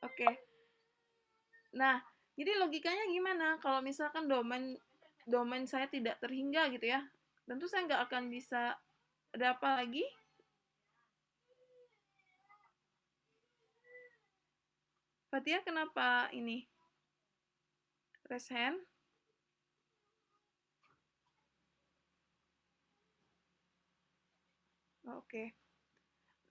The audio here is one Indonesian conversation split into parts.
Oke. Nah, jadi logikanya gimana? Kalau misalkan domain domain saya tidak terhingga gitu ya, tentu saya nggak akan bisa ada apa lagi? Fatia kenapa ini? Raise hand? Oh, oke.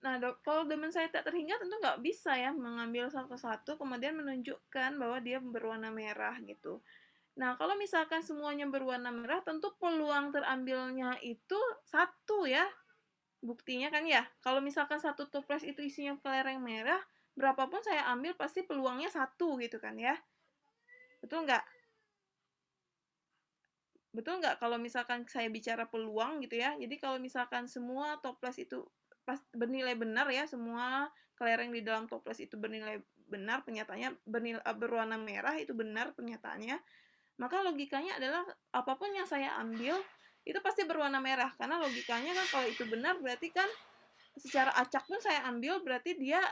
Nah, kalau domain saya tak terhingga tentu nggak bisa ya mengambil satu-satu kemudian menunjukkan bahwa dia berwarna merah gitu. Nah, kalau misalkan semuanya berwarna merah, tentu peluang terambilnya itu satu ya. Buktinya kan ya, kalau misalkan satu toples itu isinya kelereng merah, berapapun saya ambil pasti peluangnya satu gitu kan ya. Betul nggak? Betul nggak kalau misalkan saya bicara peluang gitu ya? Jadi kalau misalkan semua toples itu pas bernilai benar ya, semua kelereng di dalam toples itu bernilai benar, penyataannya berwarna merah itu benar penyataannya, maka logikanya adalah apapun yang saya ambil itu pasti berwarna merah karena logikanya kan kalau itu benar berarti kan secara acak pun saya ambil berarti dia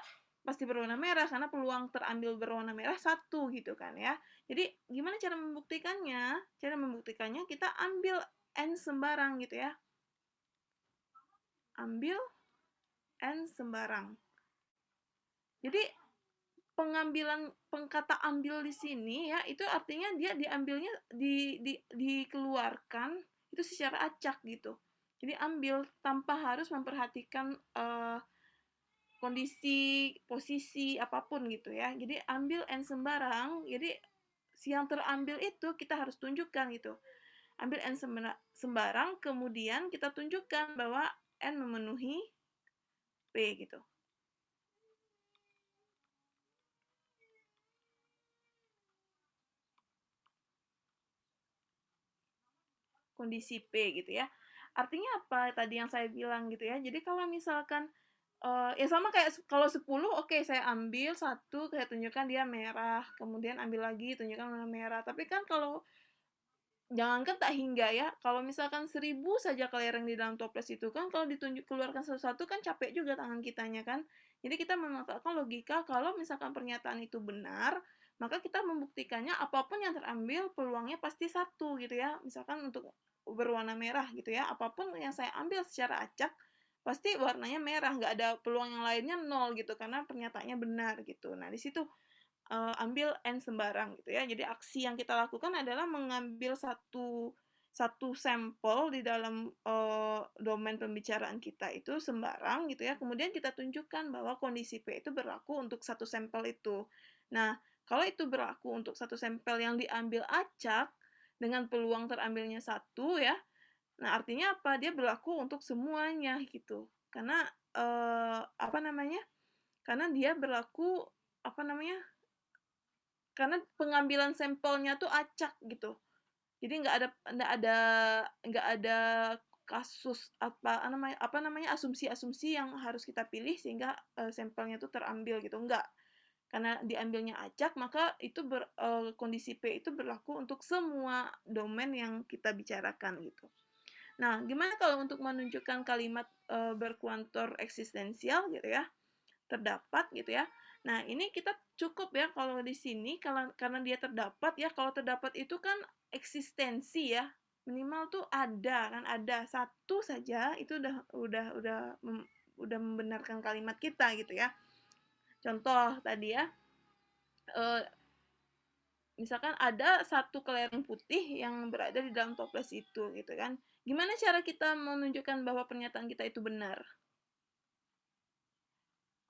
pasti berwarna merah karena peluang terambil berwarna merah satu gitu kan ya. Jadi gimana cara membuktikannya? Cara membuktikannya kita ambil n sembarang gitu ya. Ambil n sembarang. Jadi pengambilan pengkata ambil di sini ya itu artinya dia diambilnya dikeluarkan itu secara acak gitu. Jadi ambil tanpa harus memperhatikan kondisi, posisi apapun gitu ya. Jadi ambil n sembarang. Jadi yang terambil itu kita harus tunjukkan gitu. Ambil n sembarang, kemudian kita tunjukkan bahwa n memenuhi p gitu. Kondisi p gitu ya. Artinya apa tadi yang saya bilang gitu ya. Jadi kalau misalkan ya sama kayak kalau 10 oke saya ambil satu saya tunjukkan dia merah kemudian ambil lagi tunjukkan warna merah tapi kan kalau jangankan tak hingga ya kalau misalkan 1000 saja kelereng di dalam toples itu kan kalau ditunjuk keluarkan satu-satu kan capek juga tangan kitanya kan jadi kita memanfaatkan logika kalau misalkan pernyataan itu benar maka kita membuktikannya apapun yang terambil peluangnya pasti satu gitu ya misalkan untuk berwarna merah gitu ya apapun yang saya ambil secara acak pasti warnanya merah nggak ada peluang yang lainnya nol gitu karena pernyataannya benar gitu nah di situ ambil n sembarang gitu ya jadi aksi yang kita lakukan adalah mengambil satu satu sampel di dalam domain pembicaraan kita itu sembarang gitu ya kemudian kita tunjukkan bahwa kondisi P itu berlaku untuk satu sampel itu nah kalau itu berlaku untuk satu sampel yang diambil acak dengan peluang terambilnya satu ya nah artinya apa dia berlaku untuk semuanya gitu karena apa namanya karena dia berlaku apa namanya karena pengambilan sampelnya tuh acak gitu jadi nggak ada kasus apa namanya asumsi-asumsi yang harus kita pilih sehingga sampelnya tuh terambil gitu enggak karena diambilnya acak maka itu kondisi P itu berlaku untuk semua domain yang kita bicarakan gitu nah gimana kalau untuk menunjukkan kalimat berkuantor eksistensial gitu ya terdapat gitu ya. Nah, ini kita cukup ya kalau di sini karena dia terdapat ya. Kalau terdapat itu kan eksistensi ya. Minimal tuh ada kan ada satu saja itu udah membenarkan kalimat kita gitu ya. Contoh tadi ya eh, misalkan ada satu kelereng putih yang berada di dalam toples itu gitu kan. Gimana cara kita menunjukkan bahwa pernyataan kita itu benar?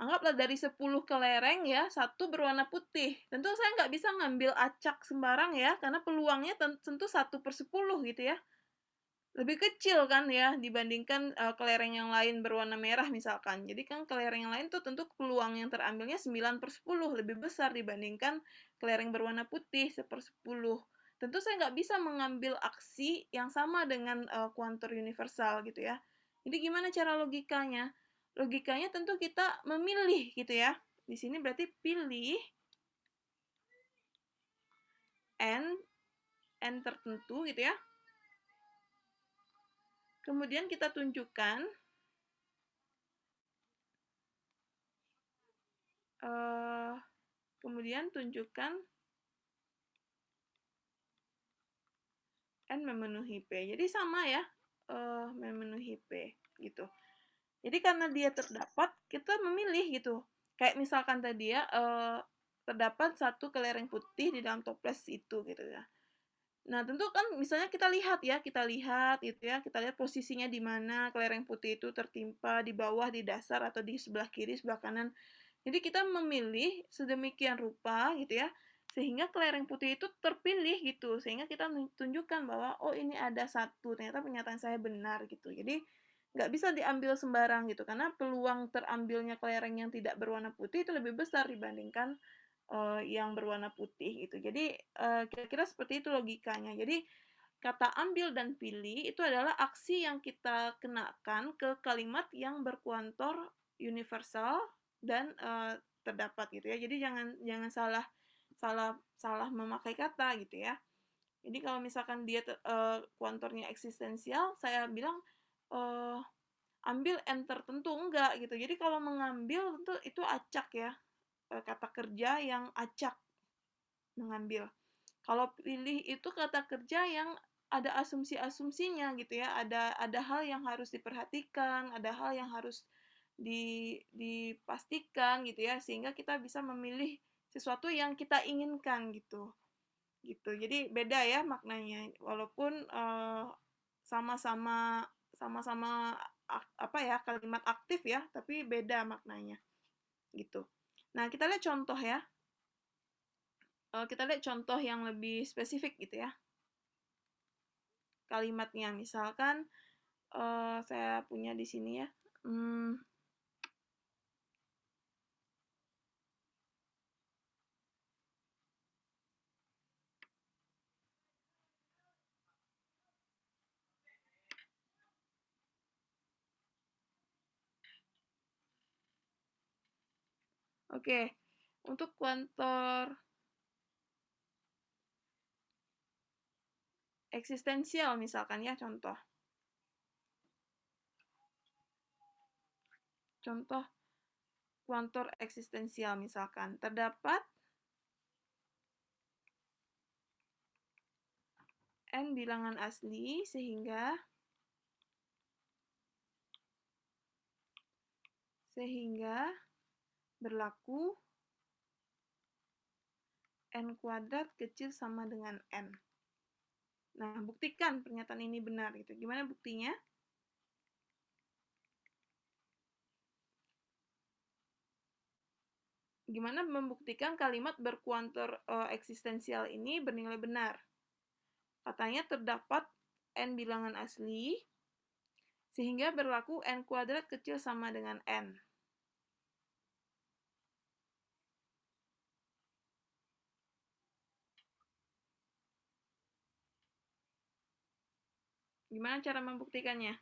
Anggaplah dari 10 kelereng ya, satu berwarna putih. Tentu saya nggak bisa ngambil acak sembarang ya, karena peluangnya tentu 1/10 gitu ya. Lebih kecil kan ya dibandingkan kelereng yang lain berwarna merah misalkan. Jadi kan kelereng yang lain tuh tentu peluang yang terambilnya 9/10 lebih besar dibandingkan kelereng berwarna putih 1/10. Tentu saya nggak bisa mengambil aksi yang sama dengan kuantor universal gitu ya. Jadi gimana cara logikanya? Logikanya tentu kita memilih gitu ya. Di sini berarti pilih n n tertentu gitu ya. Kemudian kita tunjukkan eh kemudian tunjukkan N memenuhi P. Jadi sama ya, memenuhi P gitu. Jadi karena dia terdapat, kita memilih gitu. Kayak misalkan tadi ya, terdapat satu kelereng putih di dalam toples itu gitu ya. Nah, tentu kan misalnya kita lihat gitu ya, kita lihat posisinya di mana kelereng putih itu tertimpa, di bawah, di dasar, atau di sebelah kiri, sebelah kanan. Jadi kita memilih sedemikian rupa gitu ya, sehingga kelereng putih itu terpilih gitu, sehingga kita tunjukkan bahwa, oh ini ada satu, ternyata pernyataan saya benar gitu. Jadi nggak bisa diambil sembarang gitu, karena peluang terambilnya kelereng yang tidak berwarna putih itu lebih besar dibandingkan yang berwarna putih gitu. Jadi kira-kira seperti itu logikanya. Jadi kata ambil dan pilih itu adalah aksi yang kita kenakan ke kalimat yang berkuantor universal dan terdapat gitu ya. Jadi jangan salah salah salah memakai kata gitu ya. Jadi kalau misalkan dia kuantornya eksistensial, saya bilang ambil n tertentu enggak gitu. Jadi kalau mengambil tentu itu acak ya, kata kerja yang acak, mengambil. Kalau pilih itu kata kerja yang ada asumsi-asumsinya gitu ya, ada hal yang harus diperhatikan, ada hal yang harus dipastikan gitu ya, sehingga kita bisa memilih sesuatu yang kita inginkan gitu. Gitu. Jadi beda ya maknanya, walaupun sama-sama sama-sama apa ya, kalimat aktif ya, tapi beda maknanya gitu. Nah, kita lihat contoh ya. Kita lihat contoh yang lebih spesifik gitu ya. Kalimatnya misalkan saya punya di sini ya. Oke, untuk kuantor eksistensial misalkan ya, contoh kuantor eksistensial misalkan terdapat n bilangan asli sehingga berlaku n kuadrat kecil sama dengan n. Nah, buktikan pernyataan ini benar gitu. Gimana buktinya? Gimana membuktikan kalimat berkuantor eksistensial ini bernilai benar? Katanya terdapat n bilangan asli sehingga berlaku n kuadrat kecil sama dengan n. Gimana cara membuktikannya?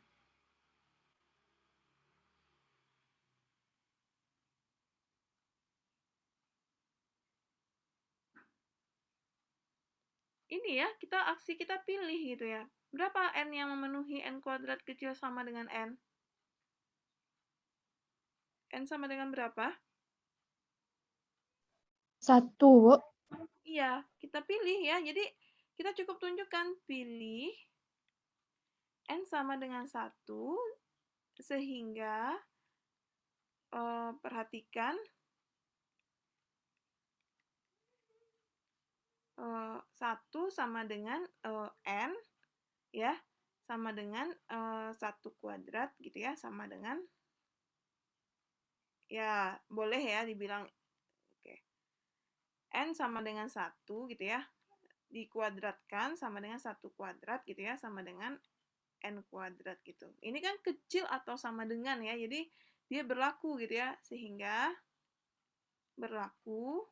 Ini ya, aksi kita pilih gitu ya. Berapa n yang memenuhi n kuadrat kecil sama dengan n? N sama dengan berapa? 1. Iya, kita pilih ya. Jadi kita cukup tunjukkan pilih n sama dengan 1 sehingga perhatikan 1 sama dengan n ya, sama dengan 1 kuadrat gitu ya, sama dengan ya boleh ya dibilang oke. N sama dengan 1 gitu ya, dikuadratkan sama dengan 1 kuadrat gitu ya, sama dengan n kuadrat gitu. Ini kan kecil atau sama dengan ya, jadi dia berlaku gitu ya, sehingga berlaku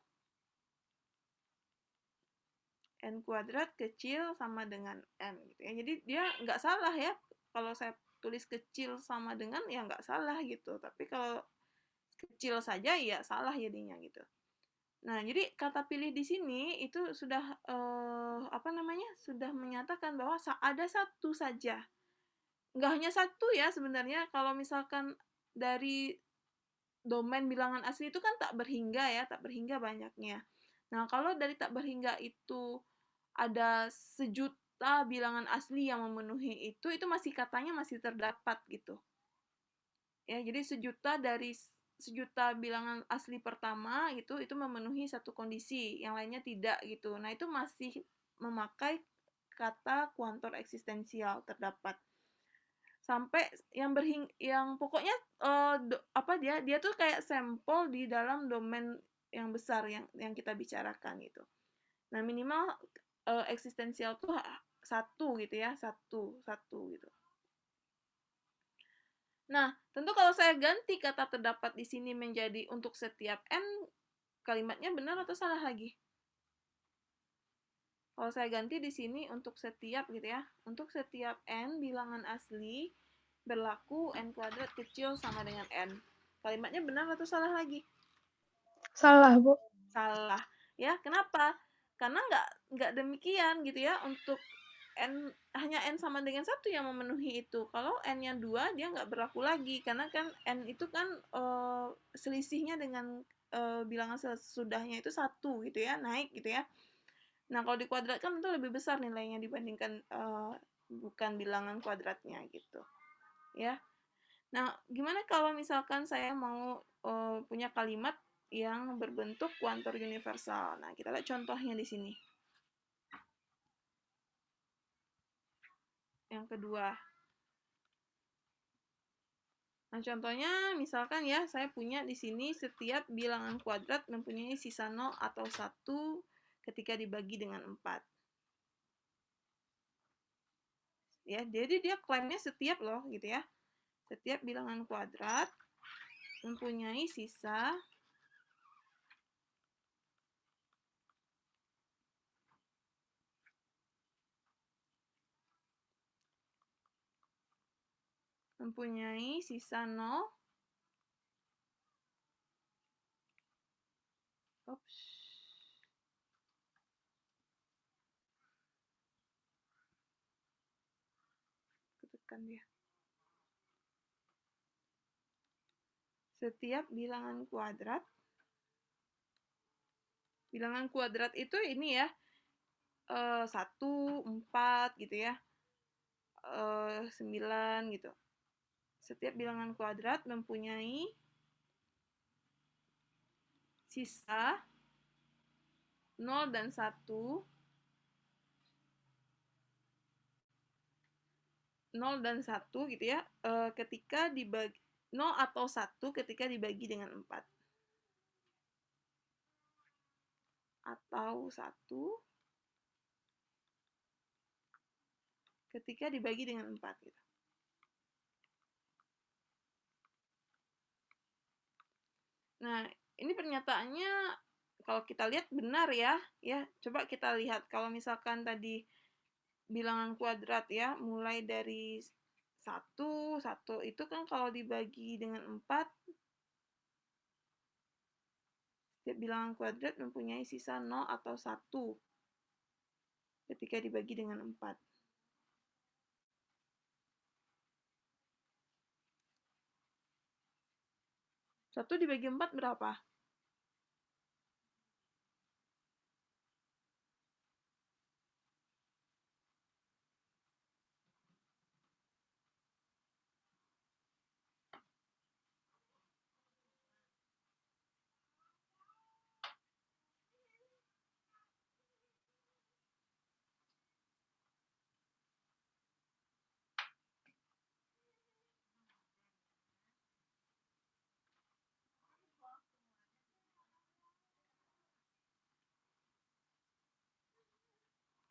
n kuadrat kecil sama dengan n gitu ya. Jadi dia nggak salah ya, kalau saya tulis kecil sama dengan ya nggak salah gitu, tapi kalau kecil saja ya salah jadinya gitu. Nah, jadi kata pilih di sini itu sudah sudah menyatakan bahwa ada satu saja. Nggak hanya satu ya sebenarnya, kalau misalkan dari domain bilangan asli itu kan tak berhingga ya, tak berhingga banyaknya. Nah, kalau dari tak berhingga itu ada 1.000.000 bilangan asli yang memenuhi itu masih katanya masih terdapat gitu. Ya, jadi 1.000.000 dari 1.000.000 bilangan asli pertama gitu, itu memenuhi satu kondisi, yang lainnya tidak gitu. Nah, itu masih memakai kata kuantor eksistensial terdapat. Sampai yang pokoknya dia tuh kayak sampel di dalam domain yang besar yang kita bicarakan gitu. Nah, minimal eksistensial tuh satu gitu ya, satu gitu. Nah, tentu kalau saya ganti kata terdapat di sini menjadi untuk setiap n, kalimatnya benar atau salah lagi? Kalau saya ganti di sini untuk setiap gitu ya, untuk setiap n bilangan asli berlaku n kuadrat kecil sama dengan n. Kalimatnya benar atau salah lagi? Salah, Bu. Salah. Ya, kenapa? Karena nggak demikian gitu ya, untuk hanya n sama dengan 1 yang memenuhi itu. Kalau n-nya 2, dia nggak berlaku lagi, karena kan n itu kan selisihnya dengan bilangan sesudahnya itu 1 gitu ya, naik gitu ya. Nah, kalau dikuadratkan itu lebih besar nilainya dibandingkan bukan bilangan kuadratnya gitu. Ya. Nah, gimana kalau misalkan saya mau punya kalimat yang berbentuk kuantor universal? Nah, kita lihat contohnya di sini. Yang kedua. Nah, contohnya misalkan ya, saya punya di sini setiap bilangan kuadrat mempunyai sisa 0 atau 1 ketika dibagi dengan 4. Ya, jadi dia klaimnya setiap loh gitu ya. Setiap bilangan kuadrat mempunyai sisa mempunyai sisa 0. Oops. Ketekan dia. Setiap bilangan kuadrat itu ini ya, 1, 4 gitu ya, 9 gitu. Setiap bilangan kuadrat mempunyai sisa 0 dan 1, 0 dan 1 gitu ya, ketika dibagi 0 atau 1 ketika dibagi dengan 4. Atau 1 ketika dibagi dengan 4 gitu. Nah, ini pernyataannya kalau kita lihat benar ya. Coba kita lihat kalau misalkan tadi bilangan kuadrat ya, mulai dari 1 itu kan kalau dibagi dengan 4, setiap bilangan kuadrat mempunyai sisa 0 atau 1 ketika dibagi dengan 4. 1 dibagi 4 berapa?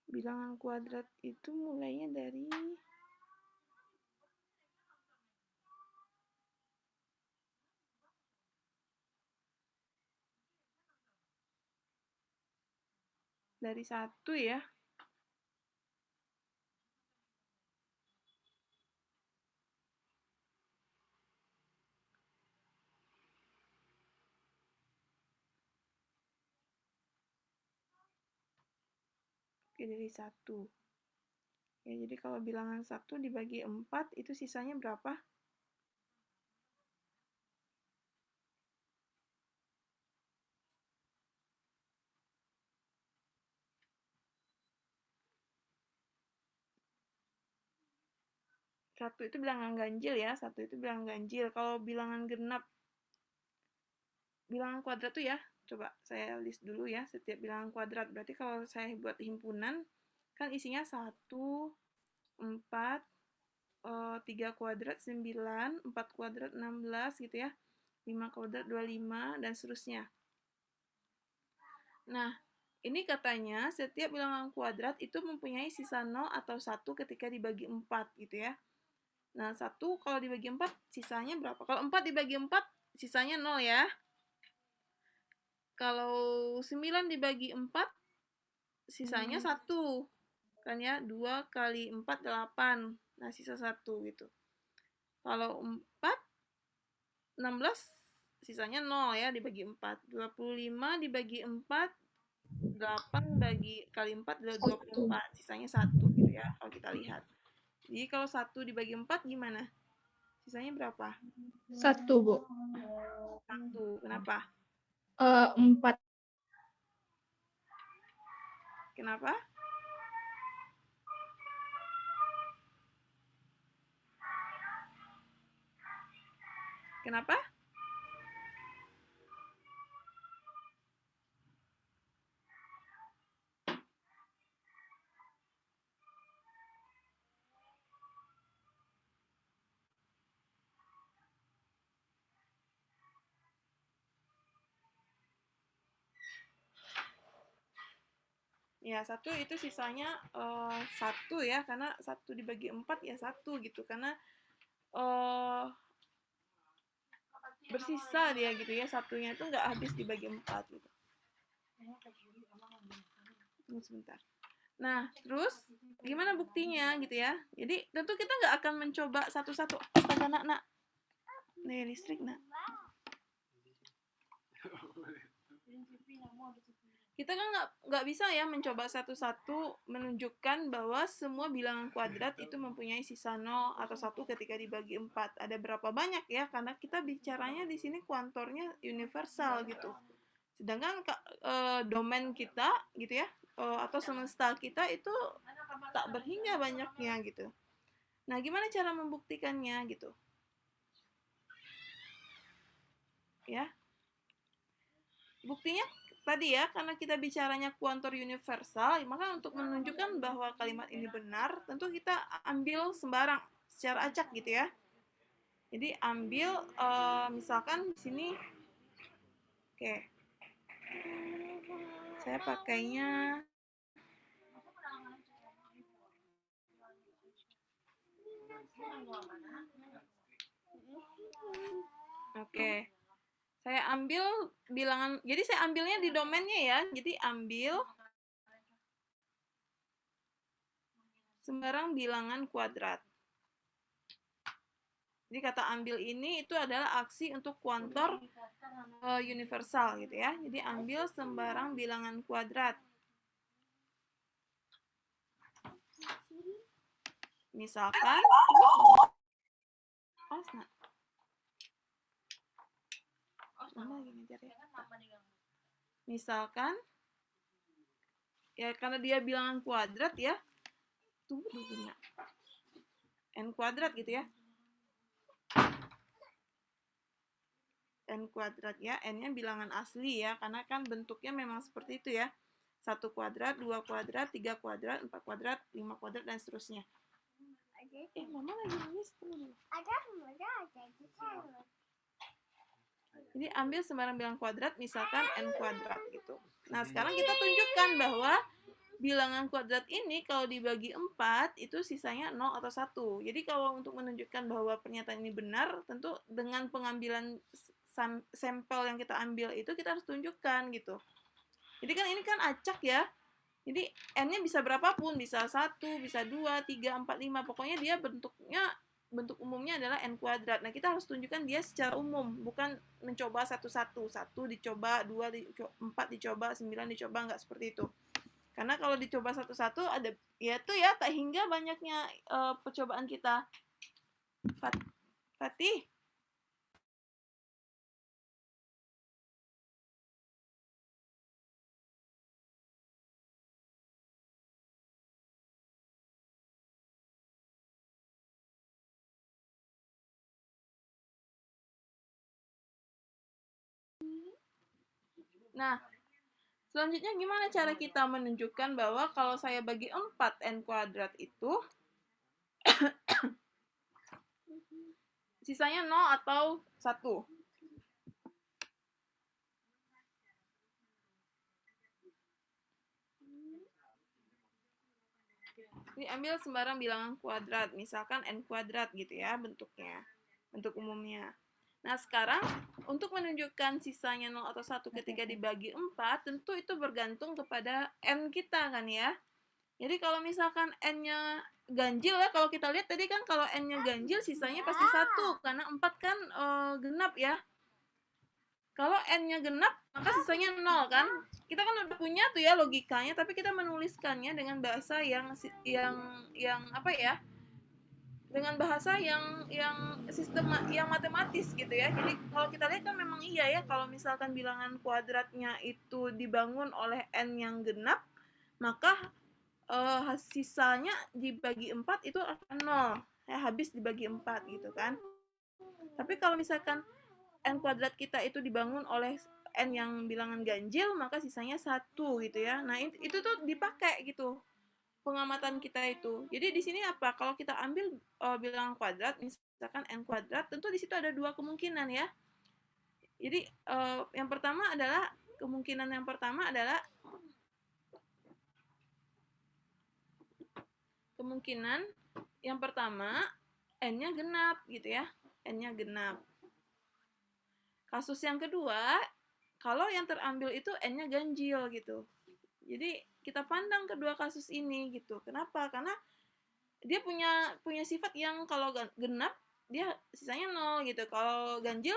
Bilangan kuadrat itu mulainya dari dari 1 ya. Oke, dari 1. Ya, jadi kalau bilangan 1 dibagi 4, itu sisanya berapa? 1 itu bilangan ganjil ya, 1 itu bilangan ganjil. Kalau bilangan genap, bilangan kuadrat tuh ya, coba saya list dulu ya, setiap bilangan kuadrat. Berarti kalau saya buat himpunan, kan isinya 1, 4, 3 kuadrat 9, 4 kuadrat 16 gitu ya, 5 kuadrat 25, dan seterusnya. Nah, ini katanya setiap bilangan kuadrat itu mempunyai sisa 0 atau 1 ketika dibagi 4 gitu ya. Nah, 1 kalau dibagi 4 sisanya berapa? Kalau 4 dibagi 4 sisanya 0 ya. Kalau 9 dibagi 4 sisanya 1. Kan ya, 2 kali 4 8. Nah, sisa 1 gitu. Kalau 4 16 sisanya 0 ya dibagi 4. 25 dibagi 4 8 kali 4 adalah 24. Sisanya 1 gitu ya kalau kita lihat. Jadi kalau 1 dibagi 4 gimana? Sisanya berapa? 1, Bu. 1. Kenapa? 4. Kenapa? Kenapa? Ya, 1 itu sisanya 1 ya, karena 1 dibagi 4 ya 1 gitu. Karena bersisa dia gitu ya, satunya itu nggak habis dibagi 4 gitu. Tunggu sebentar. Nah, terus gimana buktinya gitu ya? Jadi tentu kita nggak akan mencoba satu-satu. Astaga, nak. Nih, listrik, nak. Kita kan nggak bisa ya mencoba satu-satu menunjukkan bahwa semua bilangan kuadrat itu mempunyai sisa 0 atau 1 ketika dibagi 4. Ada berapa banyak ya? Karena kita bicaranya di sini kuantornya universal gitu. Sedangkan domain kita gitu ya, atau semesta kita itu tak berhingga banyaknya gitu. Nah, gimana cara membuktikannya gitu? Ya. Buktinya tadi ya, karena kita bicaranya kuantor universal, maka untuk menunjukkan bahwa kalimat ini benar, tentu kita ambil sembarang secara acak gitu ya. Jadi ambil misalkan di sini, oke, saya pakainya oke. Saya ambil bilangan, jadi saya ambilnya di domainnya ya. Jadi ambil sembarang bilangan kuadrat. Jadi kata ambil ini itu adalah aksi untuk kuantor universal gitu ya. Jadi ambil sembarang bilangan kuadrat. Misalkan misalkan ya karena dia bilangan kuadrat ya. Tunggu dulu nak. N kuadrat gitu ya. N kuadrat ya, N-nya bilangan asli ya, karena kan bentuknya memang seperti itu ya. 1 kuadrat, 2 kuadrat, 3 kuadrat, 4 kuadrat, 5 kuadrat, dan seterusnya. Mama lagi nulis dulu. Jadi ambil sembarang bilangan kuadrat, misalkan N kuadrat gitu. Nah, sekarang kita tunjukkan bahwa bilangan kuadrat ini kalau dibagi 4 itu sisanya 0 atau 1. Jadi kalau untuk menunjukkan bahwa pernyataan ini benar, tentu dengan pengambilan sampel yang kita ambil itu kita harus tunjukkan gitu. Jadi kan ini kan acak ya. Jadi N-nya bisa berapapun, bisa 1, bisa 2, 3, 4, 5. Pokoknya dia bentuk umumnya adalah N kuadrat. Nah, kita harus tunjukkan dia secara umum, bukan mencoba satu-satu. 1 dicoba, 2, 4 dicoba, 9 dicoba, nggak seperti itu. Karena kalau dicoba satu-satu ada ya tuh ya tak hingga banyaknya percobaan kita. Fatih Nah, selanjutnya gimana cara kita menunjukkan bahwa kalau saya bagi 4 n kuadrat itu sisanya 0 atau 1? Ini ambil sembarang bilangan kuadrat, misalkan n kuadrat gitu ya bentuknya, bentuk umumnya. Nah, sekarang untuk menunjukkan sisanya 0 atau 1 ketika dibagi 4, tentu itu bergantung kepada n kita kan ya. Jadi kalau misalkan n-nya ganjil ya, kalau kita lihat tadi kan kalau n-nya ganjil sisanya pasti 1, karena 4 kan genap ya. Kalau n-nya genap, maka sisanya 0 kan? Kita kan udah punya tuh ya logikanya, tapi kita menuliskannya dengan bahasa yang apa ya? Dengan bahasa yang sistem yang matematis gitu ya. Jadi kalau kita lihat kan memang iya ya, kalau misalkan bilangan kuadratnya itu dibangun oleh n yang genap, maka sisanya dibagi 4 itu akan 0. Ya, habis dibagi 4 gitu kan. Tapi kalau misalkan n kuadrat kita itu dibangun oleh n yang bilangan ganjil, maka sisanya 1 gitu ya. Nah, itu tuh dipakai gitu pengamatan kita itu. Jadi di sini apa? Kalau kita ambil bilangan kuadrat, misalkan n kuadrat, tentu di situ ada dua kemungkinan ya. Jadi yang pertama adalah kemungkinan yang pertama n-nya genap gitu ya. N-nya genap. Kasus yang kedua, kalau yang terambil itu n-nya ganjil gitu. Jadi kita pandang kedua kasus ini gitu. Kenapa? Karena dia punya sifat yang kalau genap dia sisanya 0 gitu. Kalau ganjil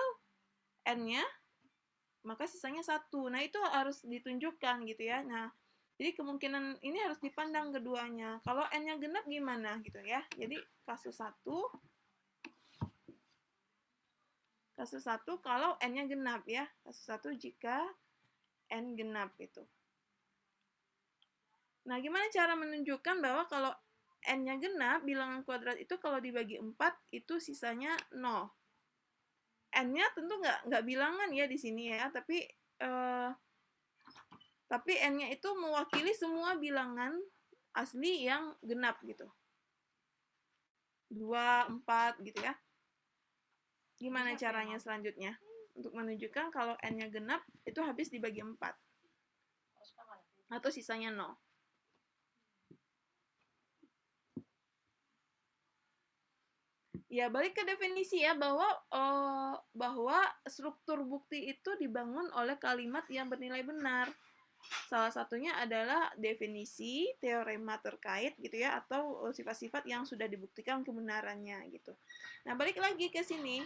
n-nya maka sisanya 1. Nah, itu harus ditunjukkan gitu ya. Nah, jadi kemungkinan ini harus dipandang keduanya. Kalau n-nya genap gimana gitu ya. Jadi kasus 1 kalau n-nya genap ya. Kasus 1 jika n genap itu. Nah, gimana cara menunjukkan bahwa kalau n-nya genap, bilangan kuadrat itu kalau dibagi 4 itu sisanya 0. N-nya tentu nggak bilangan ya di sini ya, tapi n-nya itu mewakili semua bilangan asli yang genap gitu. 2, 4 gitu ya. Gimana caranya selanjutnya? Untuk menunjukkan kalau n-nya genap, itu habis dibagi 4. Atau sisanya 0. Ya, balik ke definisi ya, bahwa struktur bukti itu dibangun oleh kalimat yang bernilai benar. Salah satunya adalah definisi, teorema terkait gitu ya, atau sifat-sifat yang sudah dibuktikan kebenarannya gitu. Nah, balik lagi ke sini.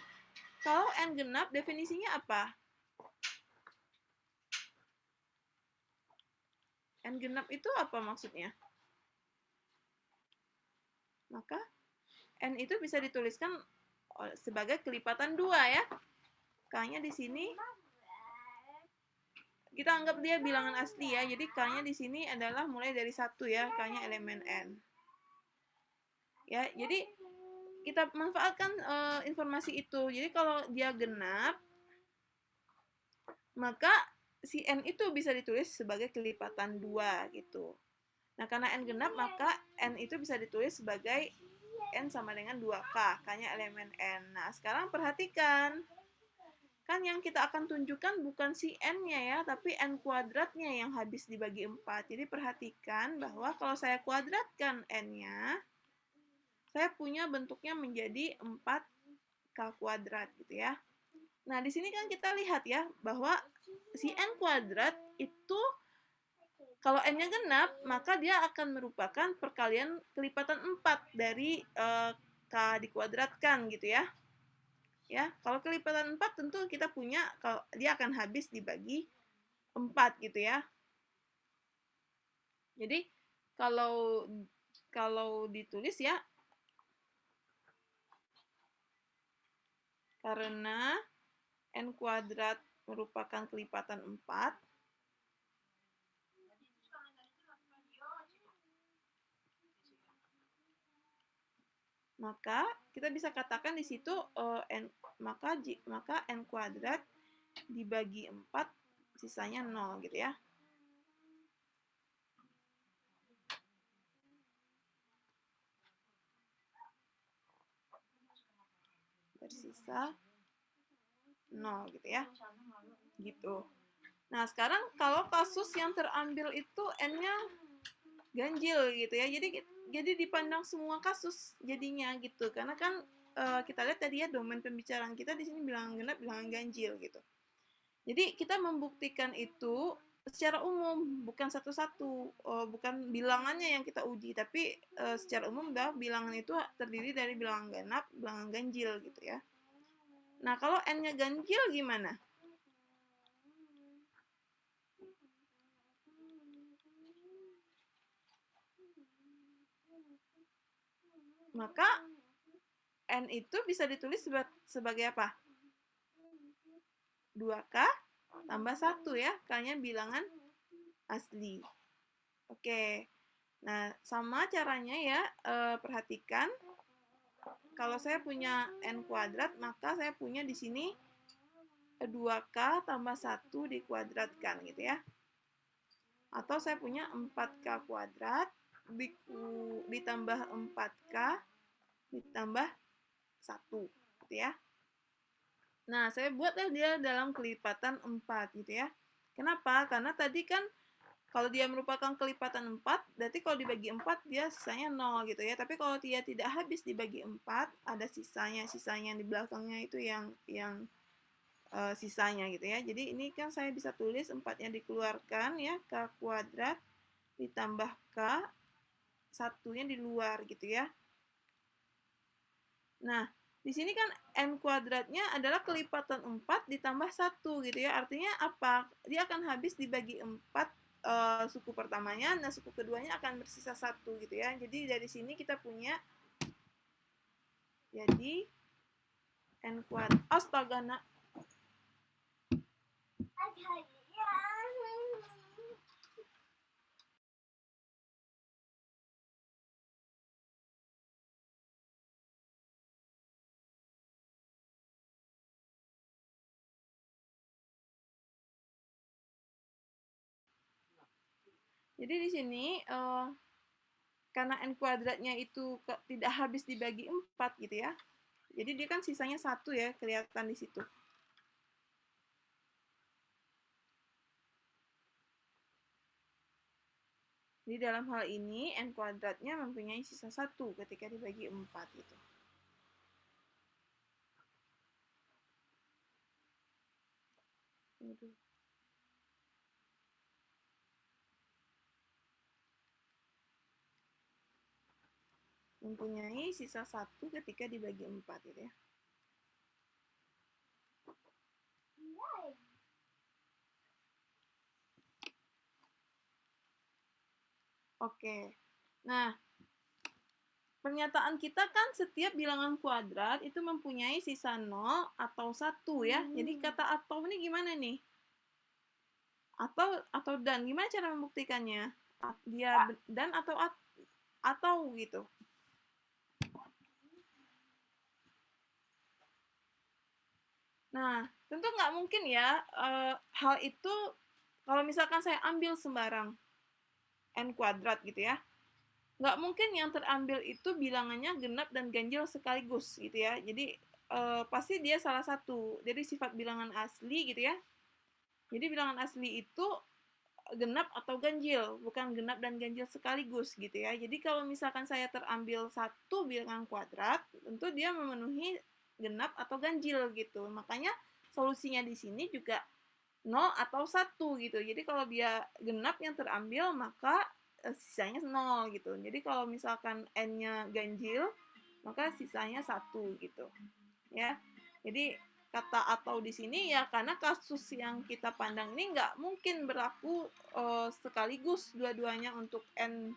Kalau n genap, definisinya apa? N genap itu apa maksudnya? Maka n itu bisa dituliskan sebagai kelipatan 2 ya. K-nya di sini kita anggap dia bilangan asli ya. Jadi K-nya di sini adalah mulai dari 1 ya, K-nya elemen n. Ya, jadi kita manfaatkan informasi itu. Jadi kalau dia genap, maka si n itu bisa ditulis sebagai kelipatan 2 gitu. Nah, karena n genap, maka n itu bisa ditulis sebagai n sama dengan 2K, K-nya elemen n. Nah, sekarang perhatikan. Kan yang kita akan tunjukkan bukan si n-nya ya, tapi n kuadratnya yang habis dibagi 4. Jadi perhatikan bahwa kalau saya kuadratkan n-nya, saya punya bentuknya menjadi 4K kuadrat gitu ya. Nah, di sini kan kita lihat ya, bahwa si n kuadrat itu kalau n-nya genap, maka dia akan merupakan perkalian kelipatan 4 dari K dikuadratkan gitu ya. Ya, kalau kelipatan 4 tentu kita punya kalau dia akan habis dibagi 4 gitu ya. Jadi kalau ditulis ya, karena n kuadrat merupakan kelipatan 4, maka kita bisa katakan di situ maka n kuadrat dibagi 4 sisanya 0 gitu ya. Bersisa 0 gitu ya. Gitu. Nah, sekarang kalau kasus yang terambil itu n-nya ganjil gitu ya. Jadi dipandang semua kasus jadinya gitu. Karena kan kita lihat tadi ya domain pembicaraan kita di sini bilangan genap, bilangan ganjil gitu. Jadi kita membuktikan itu secara umum, bukan satu-satu, bukan bilangannya yang kita uji, tapi secara umum bilangan itu terdiri dari bilangan genap, bilangan ganjil gitu ya. Nah, kalau n-nya ganjil gimana? Maka n itu bisa ditulis sebagai apa? 2K tambah 1 ya, K-nya bilangan asli. Oke. Nah, sama caranya ya, perhatikan. Kalau saya punya n kuadrat, maka saya punya di sini 2K tambah 1 dikuadratkan gitu ya. Atau saya punya 4K kuadrat ditambah 4K ditambah 1 gitu ya. Nah, saya buatlah dia dalam kelipatan 4 gitu ya. Kenapa? Karena tadi kan kalau dia merupakan kelipatan 4, berarti kalau dibagi 4 dia sisanya 0 gitu ya. Tapi kalau dia tidak habis dibagi 4, ada sisanya. Sisanya yang di belakangnya itu yang sisanya gitu ya. Jadi ini kan saya bisa tulis 4-nya dikeluarkan ya, K kuadrat ditambah K, 1-nya di luar gitu ya. Nah, di sini kan n kuadratnya adalah kelipatan 4 ditambah 1 gitu ya. Artinya apa? Dia akan habis dibagi 4 suku pertamanya, nah suku keduanya akan bersisa 1 gitu ya. Jadi dari sini kita punya jadi n kuadrat. Astaga, nak. Jadi di sini karena n kuadratnya itu tidak habis dibagi 4 gitu ya. Jadi dia kan sisanya 1 ya, kelihatan di situ. Jadi dalam hal ini n kuadratnya mempunyai sisa 1 ketika dibagi 4 gitu. Mempunyai sisa 1 ketika dibagi 4 gitu ya. Oke. Nah, pernyataan kita kan setiap bilangan kuadrat itu mempunyai sisa 0 atau 1 ya. Jadi kata atau ini gimana nih? Atau dan, gimana cara membuktikannya? Dia dan atau gitu. Nah, tentu nggak mungkin ya hal itu kalau misalkan saya ambil sembarang n kuadrat gitu ya. Nggak mungkin yang terambil itu bilangannya genap dan ganjil sekaligus gitu ya. Jadi pasti dia salah satu. Jadi sifat bilangan asli gitu ya. Jadi bilangan asli itu genap atau ganjil, bukan genap dan ganjil sekaligus gitu ya. Jadi kalau misalkan saya terambil satu bilangan kuadrat, tentu dia memenuhi genap atau ganjil gitu. Makanya solusinya di sini juga 0 atau 1 gitu. Jadi kalau dia genap yang terambil, maka sisanya 0 gitu. Jadi kalau misalkan n-nya ganjil, maka sisanya 1 gitu. Ya. Jadi kata atau di sini ya karena kasus yang kita pandang ini nggak mungkin berlaku sekaligus dua-duanya untuk n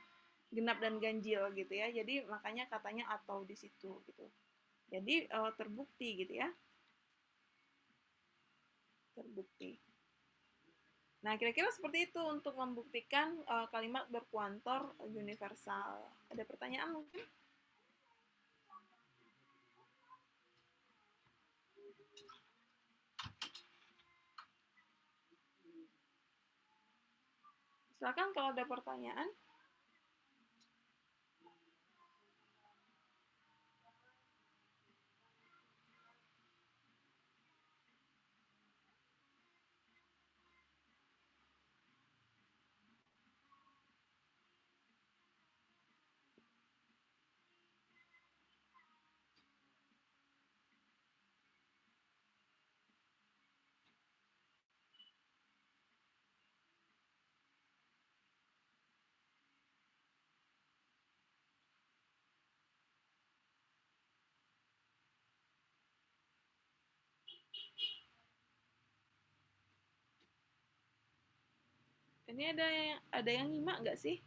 genap dan ganjil gitu ya. Jadi makanya katanya atau di situ gitu. Jadi terbukti gitu ya. Terbukti. Nah, kira-kira seperti itu untuk membuktikan kalimat berkuantor universal. Ada pertanyaan mungkin? Silakan kalau ada pertanyaan. Ini ada yang nyimak nggak sih?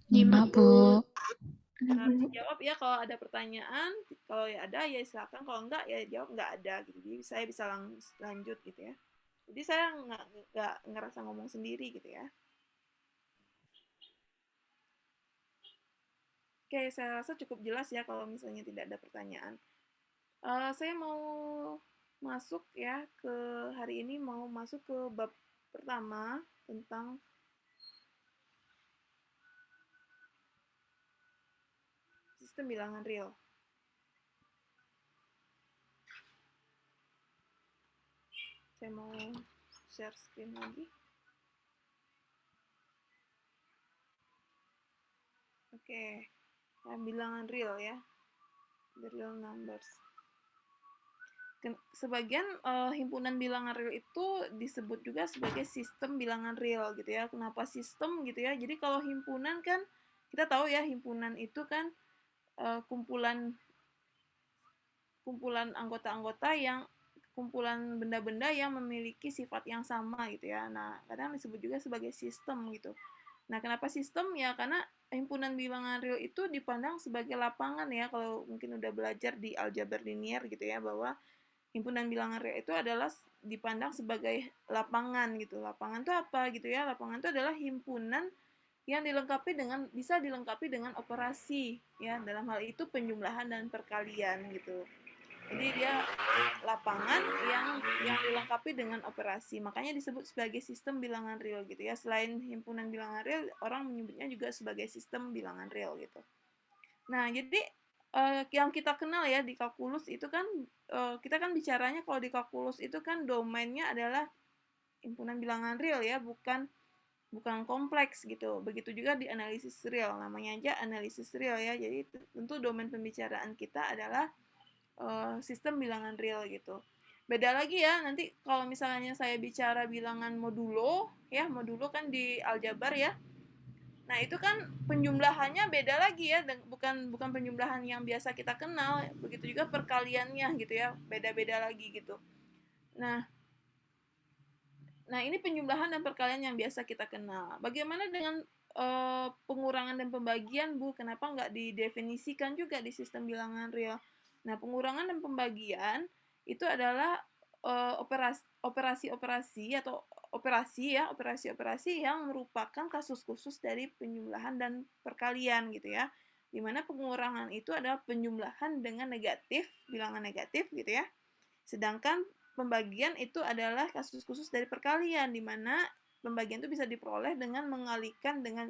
Nyimak, Bu. Nah, jawab ya kalau ada pertanyaan. Kalau ya ada ya silakan. Kalau enggak ya jawab nggak ada gitu. Jadi saya bisa lanjut gitu ya. Jadi saya nggak ngerasa ngomong sendiri gitu ya. Oke, saya rasa cukup jelas ya kalau misalnya tidak ada pertanyaan. Saya mau masuk ya ke hari ini mau masuk ke bab pertama tentang sistem bilangan real. Saya mau share screen lagi. Oke, bilangan real ya, the real numbers. Sebagian himpunan bilangan real itu disebut juga sebagai sistem bilangan real gitu ya. Kenapa sistem gitu ya? Jadi kalau himpunan kan kita tahu ya himpunan itu kan kumpulan anggota-anggota yang kumpulan benda-benda yang memiliki sifat yang sama gitu ya. Nah, kadang disebut juga sebagai sistem gitu. Nah, kenapa sistem ya? Karena himpunan bilangan real itu dipandang sebagai lapangan ya. Kalau mungkin udah belajar di aljabar linier gitu ya, bahwa himpunan bilangan real itu adalah dipandang sebagai lapangan gitu. Lapangan itu apa gitu ya? Lapangan itu adalah himpunan yang bisa dilengkapi dengan operasi ya. Dalam hal itu penjumlahan dan perkalian gitu. Jadi dia lapangan yang dilengkapi dengan operasi. Makanya disebut sebagai sistem bilangan real gitu ya. Selain himpunan bilangan real, orang menyebutnya juga sebagai sistem bilangan real gitu. Nah, jadi yang kita kenal ya di kalkulus itu kan kita kan bicaranya kalau di kalkulus itu kan domainnya adalah himpunan bilangan real ya, bukan kompleks gitu. Begitu juga di analisis real, namanya aja analisis real ya. Jadi tentu domain pembicaraan kita adalah sistem bilangan real gitu. Beda lagi ya, nanti kalau misalnya saya bicara bilangan modulo, ya modulo kan di aljabar ya. Nah itu kan penjumlahannya beda lagi ya, bukan penjumlahan yang biasa kita kenal. Begitu juga perkaliannya gitu ya, beda-beda lagi gitu. Nah, ini penjumlahan dan perkalian yang biasa kita kenal. Bagaimana dengan pengurangan dan pembagian, Bu? Kenapa nggak didefinisikan juga di sistem bilangan real? Nah, pengurangan dan pembagian itu adalah operasi-operasi atau operasi-operasi yang merupakan kasus khusus dari penjumlahan dan perkalian gitu ya. Dimana pengurangan itu adalah penjumlahan dengan negatif, bilangan negatif gitu ya. Sedangkan pembagian itu adalah kasus khusus dari perkalian, di mana pembagian itu bisa diperoleh dengan mengalihkan dengan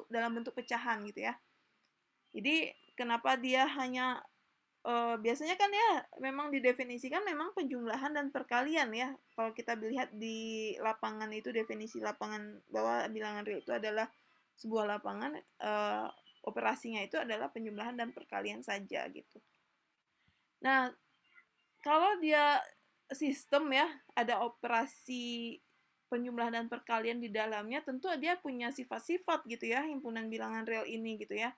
dalam bentuk pecahan gitu ya. Jadi kenapa dia hanya biasanya kan ya memang didefinisikan memang penjumlahan dan perkalian ya. Kalau kita lihat di lapangan itu definisi lapangan bahwa bilangan real itu adalah sebuah lapangan, operasinya itu adalah penjumlahan dan perkalian saja gitu. Nah, kalau dia sistem ya, ada operasi penjumlahan dan perkalian di dalamnya, tentu dia punya sifat-sifat gitu ya, himpunan bilangan real ini gitu ya.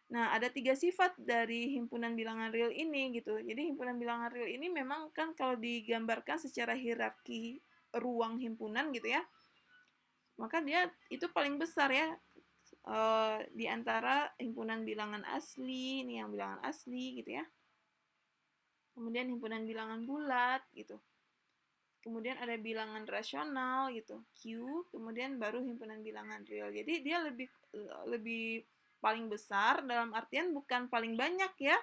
Nah, ada 3 sifat dari himpunan bilangan real ini gitu. Jadi himpunan bilangan real ini memang kan kalau digambarkan secara hierarki ruang himpunan gitu ya, maka dia itu paling besar ya di antara himpunan bilangan asli, ini yang bilangan asli gitu ya. Kemudian himpunan bilangan bulat gitu. Kemudian ada bilangan rasional gitu, Q, kemudian baru himpunan bilangan real. Jadi dia lebih paling besar dalam artian bukan paling banyak ya,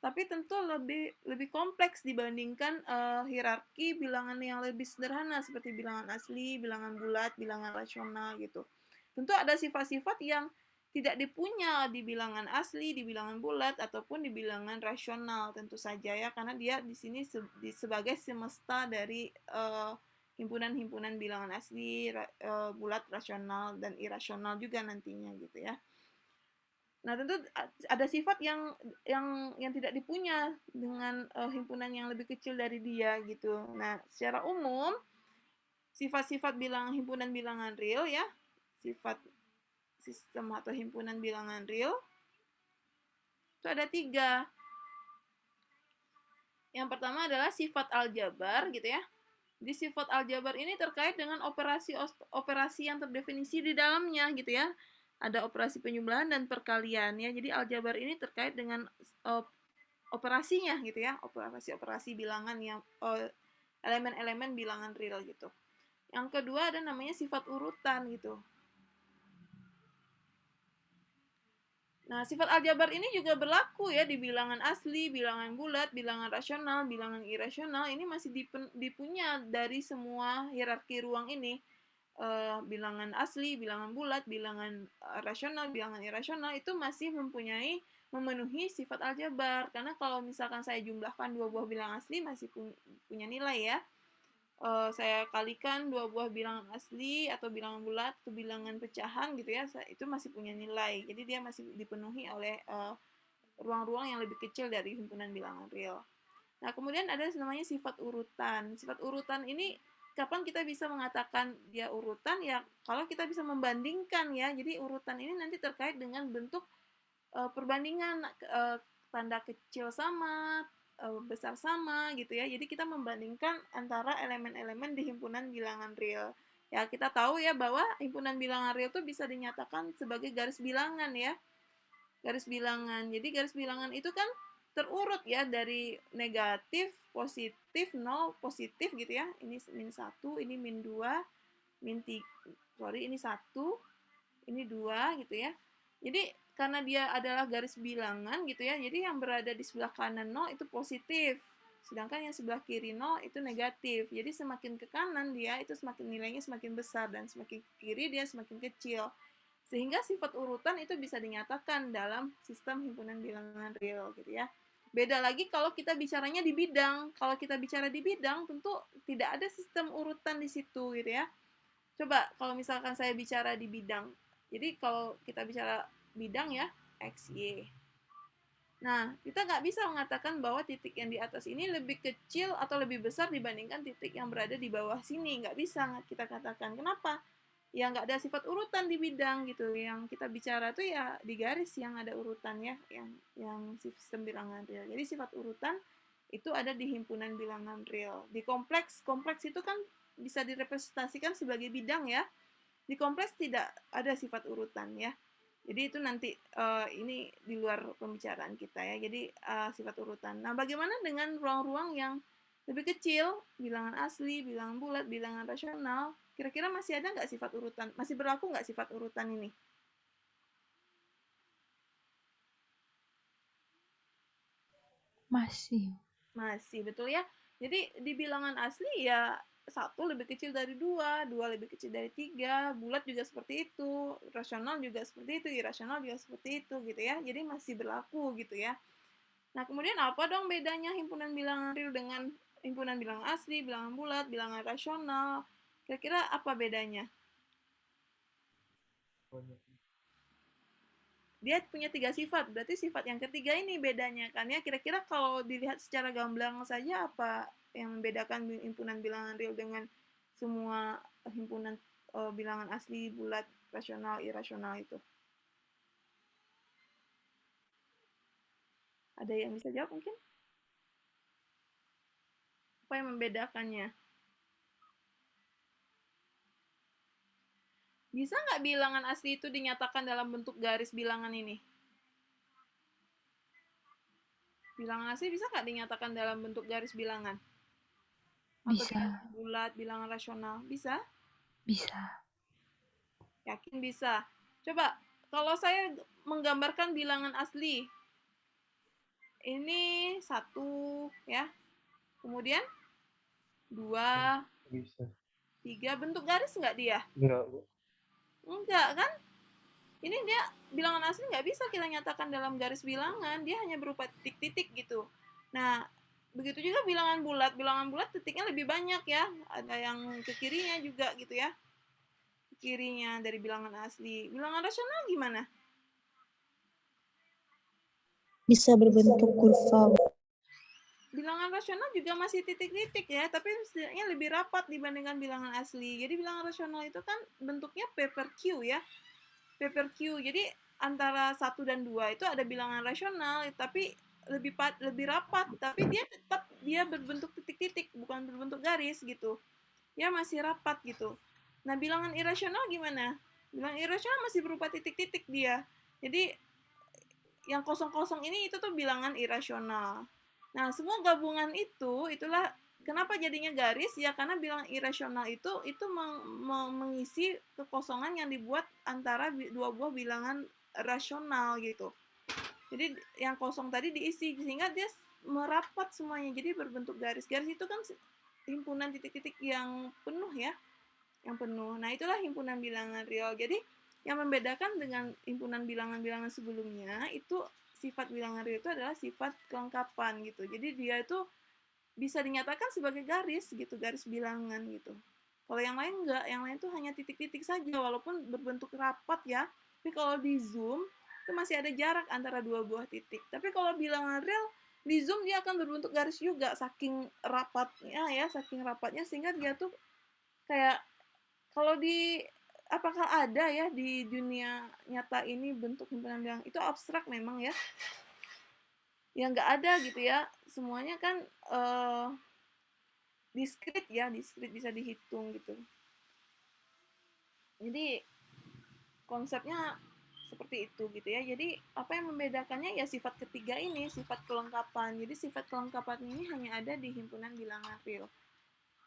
tapi tentu lebih kompleks dibandingkan hierarki bilangan yang lebih sederhana seperti bilangan asli, bilangan bulat, bilangan rasional gitu. Tentu ada sifat-sifat yang tidak dipunya di bilangan asli, di bilangan bulat ataupun di bilangan rasional tentu saja ya, karena dia di sini sebagai semesta dari himpunan-himpunan bilangan asli, bulat, rasional dan irasional juga nantinya gitu ya. Nah, tentu ada sifat yang tidak dipunya dengan himpunan yang lebih kecil dari dia gitu. Nah, secara umum sifat-sifat himpunan bilangan real ya, sifat sistem atau himpunan bilangan real itu ada 3. Yang pertama adalah sifat aljabar gitu ya. Di sifat aljabar ini terkait dengan operasi yang terdefinisi di dalamnya gitu ya. Ada operasi penjumlahan dan perkalian ya. Jadi aljabar ini terkait dengan operasinya gitu ya, operasi bilangan yang elemen-elemen bilangan real gitu. Yang kedua ada namanya sifat urutan gitu. Nah, sifat aljabar ini juga berlaku ya di bilangan asli, bilangan bulat, bilangan rasional, bilangan irasional. Ini masih dipunya dari semua hierarki ruang ini. Bilangan asli, bilangan bulat, bilangan rasional, bilangan irasional itu masih memenuhi sifat aljabar. Karena kalau misalkan saya jumlahkan 2 buah bilangan asli masih punya nilai ya. Saya kalikan 2 buah bilangan asli atau bilangan bulat atau bilangan pecahan gitu ya, itu masih punya nilai. Jadi dia masih dipenuhi oleh ruang-ruang yang lebih kecil dari himpunan bilangan real. Nah, kemudian ada namanya sifat urutan. Sifat urutan ini kapan kita bisa mengatakan dia urutan ya kalau kita bisa membandingkan ya. Jadi urutan ini nanti terkait dengan bentuk perbandingan tanda kecil sama, besar sama gitu ya. Jadi kita membandingkan antara elemen-elemen di himpunan bilangan real. Ya, kita tahu ya bahwa himpunan bilangan real itu bisa dinyatakan sebagai garis bilangan ya. Garis bilangan. Jadi garis bilangan itu kan terurut ya dari negatif, positif, 0, positif gitu ya. Ini min 1, ini min 2, min 3, ini 1, ini 2 gitu ya. Jadi karena dia adalah garis bilangan gitu ya, jadi yang berada di sebelah kanan 0 itu positif, sedangkan yang sebelah kiri 0 itu negatif. Jadi semakin ke kanan dia itu semakin nilainya semakin besar dan semakin ke kiri dia semakin kecil. Sehingga sifat urutan itu bisa dinyatakan dalam sistem himpunan bilangan real gitu ya. Beda lagi kalau kita bicaranya di bidang. Kalau kita bicara di bidang tentu tidak ada sistem urutan di situ gitu ya. Coba kalau misalkan saya bicara di bidang. Jadi kalau kita bicara bidang ya, X, Y. Nah, kita nggak bisa mengatakan bahwa titik yang di atas ini lebih kecil atau lebih besar dibandingkan titik yang berada di bawah sini. Nggak bisa kita katakan. Kenapa? Ya nggak ada sifat urutan di bidang gitu. Yang kita bicara tuh ya di garis yang ada urutan ya, yang sistem bilangan real. Jadi sifat urutan itu ada di himpunan bilangan real. Di kompleks itu kan bisa direpresentasikan sebagai bidang ya. Di kompleks tidak ada sifat urutan ya. Jadi itu nanti ini di luar pembicaraan kita ya. Jadi sifat urutan. Nah, bagaimana dengan ruang-ruang yang lebih kecil, bilangan asli, bilangan bulat, bilangan rasional? Kira-kira masih ada nggak sifat urutan? Masih berlaku nggak sifat urutan ini? Masih. Masih, betul ya. Jadi di bilangan asli ya 1 lebih kecil dari 2, 2 lebih kecil dari 3, bulat juga seperti itu, rasional juga seperti itu, irasional juga seperti itu gitu ya. Jadi masih berlaku gitu ya. Nah, kemudian apa dong bedanya himpunan bilangan real dengan himpunan bilangan asli, bilangan bulat, bilangan rasional? Kira-kira apa bedanya? Dia punya 3 sifat, berarti sifat yang ketiga ini bedanya kan ya. Kira-kira kalau dilihat secara gamblang saja apa yang membedakan himpunan bilangan real dengan semua himpunan bilangan asli, bulat, rasional, irasional itu? Ada yang bisa jawab mungkin? Apa yang membedakannya? Bisa nggak bilangan asli itu dinyatakan dalam bentuk garis bilangan ini? Bilangan asli bisa nggak dinyatakan dalam bentuk garis bilangan? Atau Bisa. bilangan bulat, bilangan rasional? Bisa? Bisa. Yakin bisa. Coba, kalau saya menggambarkan bilangan asli, ini 1 ya. Kemudian 2, Bisa. 3, bentuk garis nggak dia? Enggak, Bu. Enggak kan? Ini dia bilangan asli nggak bisa kita nyatakan dalam garis bilangan, dia hanya berupa titik-titik gitu. Nah, begitu juga bilangan bulat titiknya lebih banyak ya, ada yang ke kirinya juga gitu ya, ke kirinya dari bilangan asli. Bilangan rasional gimana? Bisa berbentuk kurva. Bilangan rasional juga masih titik-titik ya, tapi setidaknya lebih rapat dibandingkan bilangan asli. Jadi bilangan rasional itu kan bentuknya P per Q ya, P per Q. Jadi antara 1 dan 2 itu ada bilangan rasional, tapi lebih rapat, tapi dia berbentuk titik-titik, bukan berbentuk garis gitu. Ya masih rapat gitu. Nah, bilangan irasional gimana? Bilangan irasional masih berupa titik-titik dia. Jadi yang kosong-kosong ini itu tuh bilangan irasional. Nah, semua gabungan itulah kenapa jadinya garis ya, karena bilangan irasional itu mengisi kekosongan yang dibuat antara dua buah bilangan rasional gitu. Jadi yang kosong tadi diisi sehingga dia merapat semuanya jadi berbentuk garis. Garis itu kan himpunan titik-titik yang penuh ya, yang penuh. Nah, itulah himpunan bilangan real. Jadi yang membedakan dengan himpunan bilangan-bilangan sebelumnya itu sifat bilangan real itu adalah sifat kelengkapan gitu. Jadi dia itu bisa dinyatakan sebagai garis gitu, garis bilangan gitu. Kalau yang lain enggak, yang lain itu hanya titik-titik saja walaupun berbentuk rapat ya. Tapi kalau di zoom itu masih ada jarak antara dua buah titik. Tapi kalau bilangan real di zoom dia akan berbentuk garis juga saking rapatnya ya, saking rapatnya sehingga dia tuh kayak kalau apakah ada ya di dunia nyata ini bentuk himpunan bilangan itu abstrak memang ya, ya nggak ada gitu ya, semuanya kan diskrit ya, diskrit bisa dihitung gitu. Jadi konsepnya seperti itu gitu ya. Jadi apa yang membedakannya ya sifat ketiga ini, sifat kelengkapan. Jadi sifat kelengkapan ini hanya ada di himpunan bilangan real.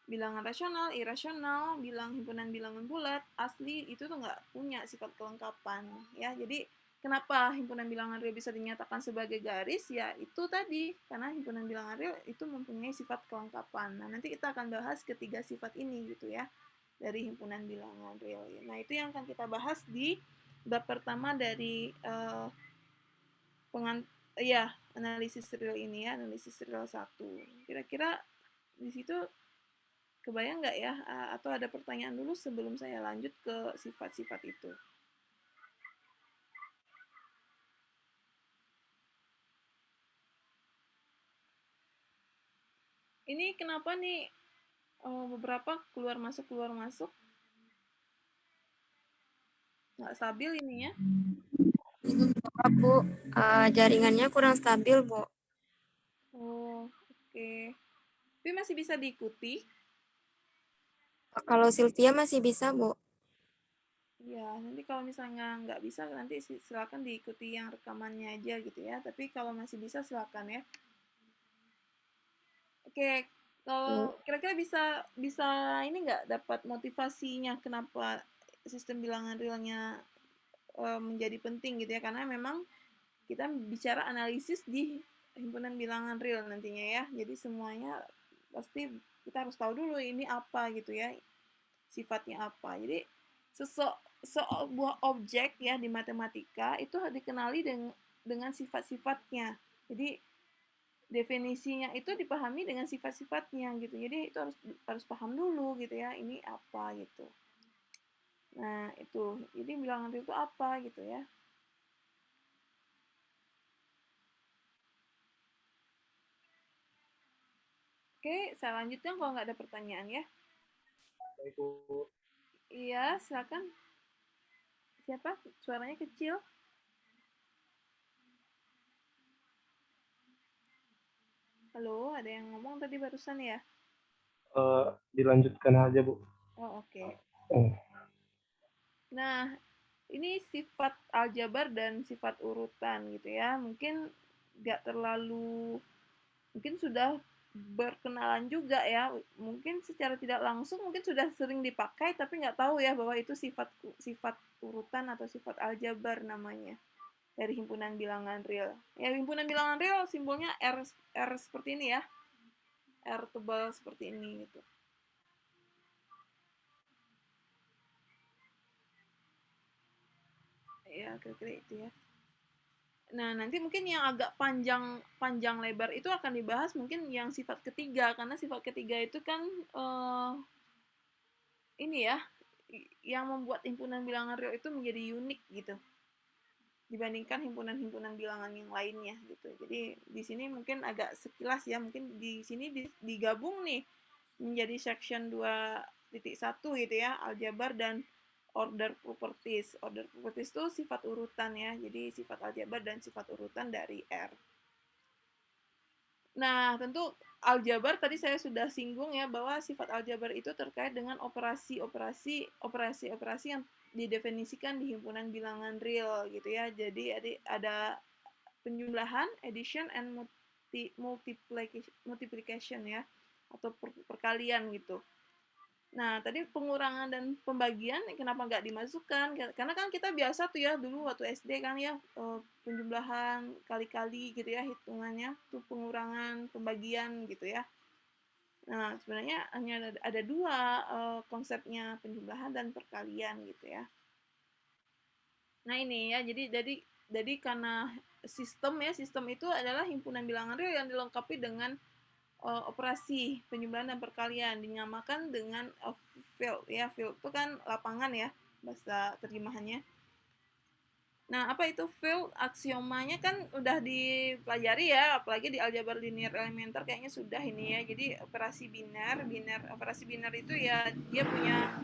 Bilangan rasional, irasional, himpunan bilangan bulat, asli itu tuh nggak punya sifat kelengkapan ya. Jadi kenapa himpunan bilangan real bisa dinyatakan sebagai garis ya itu tadi karena himpunan bilangan real itu mempunyai sifat kelengkapan. Nah, nanti kita akan bahas ketiga sifat ini gitu ya dari himpunan bilangan real. Nah, itu yang akan kita bahas di bab pertama dari analisis real ini ya, analisis real 1. Kira-kira di situ kebayang nggak ya? Atau ada pertanyaan dulu sebelum saya lanjut ke sifat-sifat itu? Ini kenapa nih beberapa keluar masuk keluar masuk? Nggak stabil ininya? Bu, jaringannya kurang stabil, Bu. Oh, oke. Tapi masih bisa diikuti? Kalau Sylvia masih bisa, Bu. Ya, nanti kalau misalnya nggak bisa, nanti silakan diikuti yang rekamannya aja gitu ya. Tapi kalau masih bisa, silakan ya. Oke, kalau kira-kira bisa bisa ini nggak dapat motivasinya kenapa sistem bilangan realnya menjadi penting gitu ya? Karena memang kita bicara analisis di himpunan bilangan real nantinya ya. Jadi semuanya pasti kita harus tahu dulu ini apa gitu ya, sifatnya apa. Jadi sebuah objek ya di matematika itu dikenali dengan sifat-sifatnya. Jadi definisinya itu dipahami dengan sifat-sifatnya gitu. Jadi itu harus paham dulu gitu ya, ini apa gitu. Nah, itu. Jadi bilangan real itu apa gitu ya. Oke, saya lanjutkan kalau nggak ada pertanyaan ya. Baik, Bu. Iya, silakan. Siapa? Suaranya kecil. Halo, ada yang ngomong tadi barusan ya? Dilanjutkan aja, Bu. Oh, oke. Oh. Nah, ini sifat aljabar dan sifat urutan gitu ya. Mungkin mungkin sudah berkenalan juga ya. Mungkin secara tidak langsung mungkin sudah sering dipakai tapi nggak tahu ya bahwa itu sifat urutan atau sifat aljabar namanya. dari himpunan bilangan real. Ya, himpunan bilangan real simbolnya R seperti ini ya. R tebal seperti ini gitu. Ya, kira-kira itu ya. Nah, nanti mungkin yang agak panjang lebar itu akan dibahas mungkin yang sifat ketiga, karena sifat ketiga itu kan ini ya, yang membuat himpunan bilangan real itu menjadi unik gitu dibandingkan himpunan-himpunan bilangan yang lainnya gitu. Jadi di sini mungkin agak sekilas ya, mungkin di sini digabung nih menjadi section 2.1 gitu ya, aljabar dan order properties. Order properties itu sifat urutan ya, jadi sifat aljabar dan sifat urutan dari R. Nah, tentu aljabar tadi saya sudah singgung ya bahwa sifat aljabar itu terkait dengan operasi-operasi yang didefinisikan di himpunan bilangan real gitu ya. Jadi ada penjumlahan, addition, and multiplication ya, atau perkalian gitu. Nah, tadi pengurangan dan pembagian kenapa nggak dimasukkan? Karena kan kita biasa tuh ya dulu waktu SD kan ya penjumlahan kali-kali gitu ya hitungannya tuh pengurangan pembagian gitu ya. Nah, sebenarnya hanya ada dua konsepnya penjumlahan dan perkalian gitu ya. Nah, ini ya jadi karena sistem itu adalah himpunan bilangan real yang dilengkapi dengan operasi penjumlahan dan perkalian dinamakan dengan field ya. Field itu kan lapangan ya bahasa terjemahannya. Nah, apa itu field? Aksiomanya kan udah dipelajari ya, apalagi di aljabar linear elementer kayaknya sudah ini ya. Jadi operasi operasi biner itu ya dia punya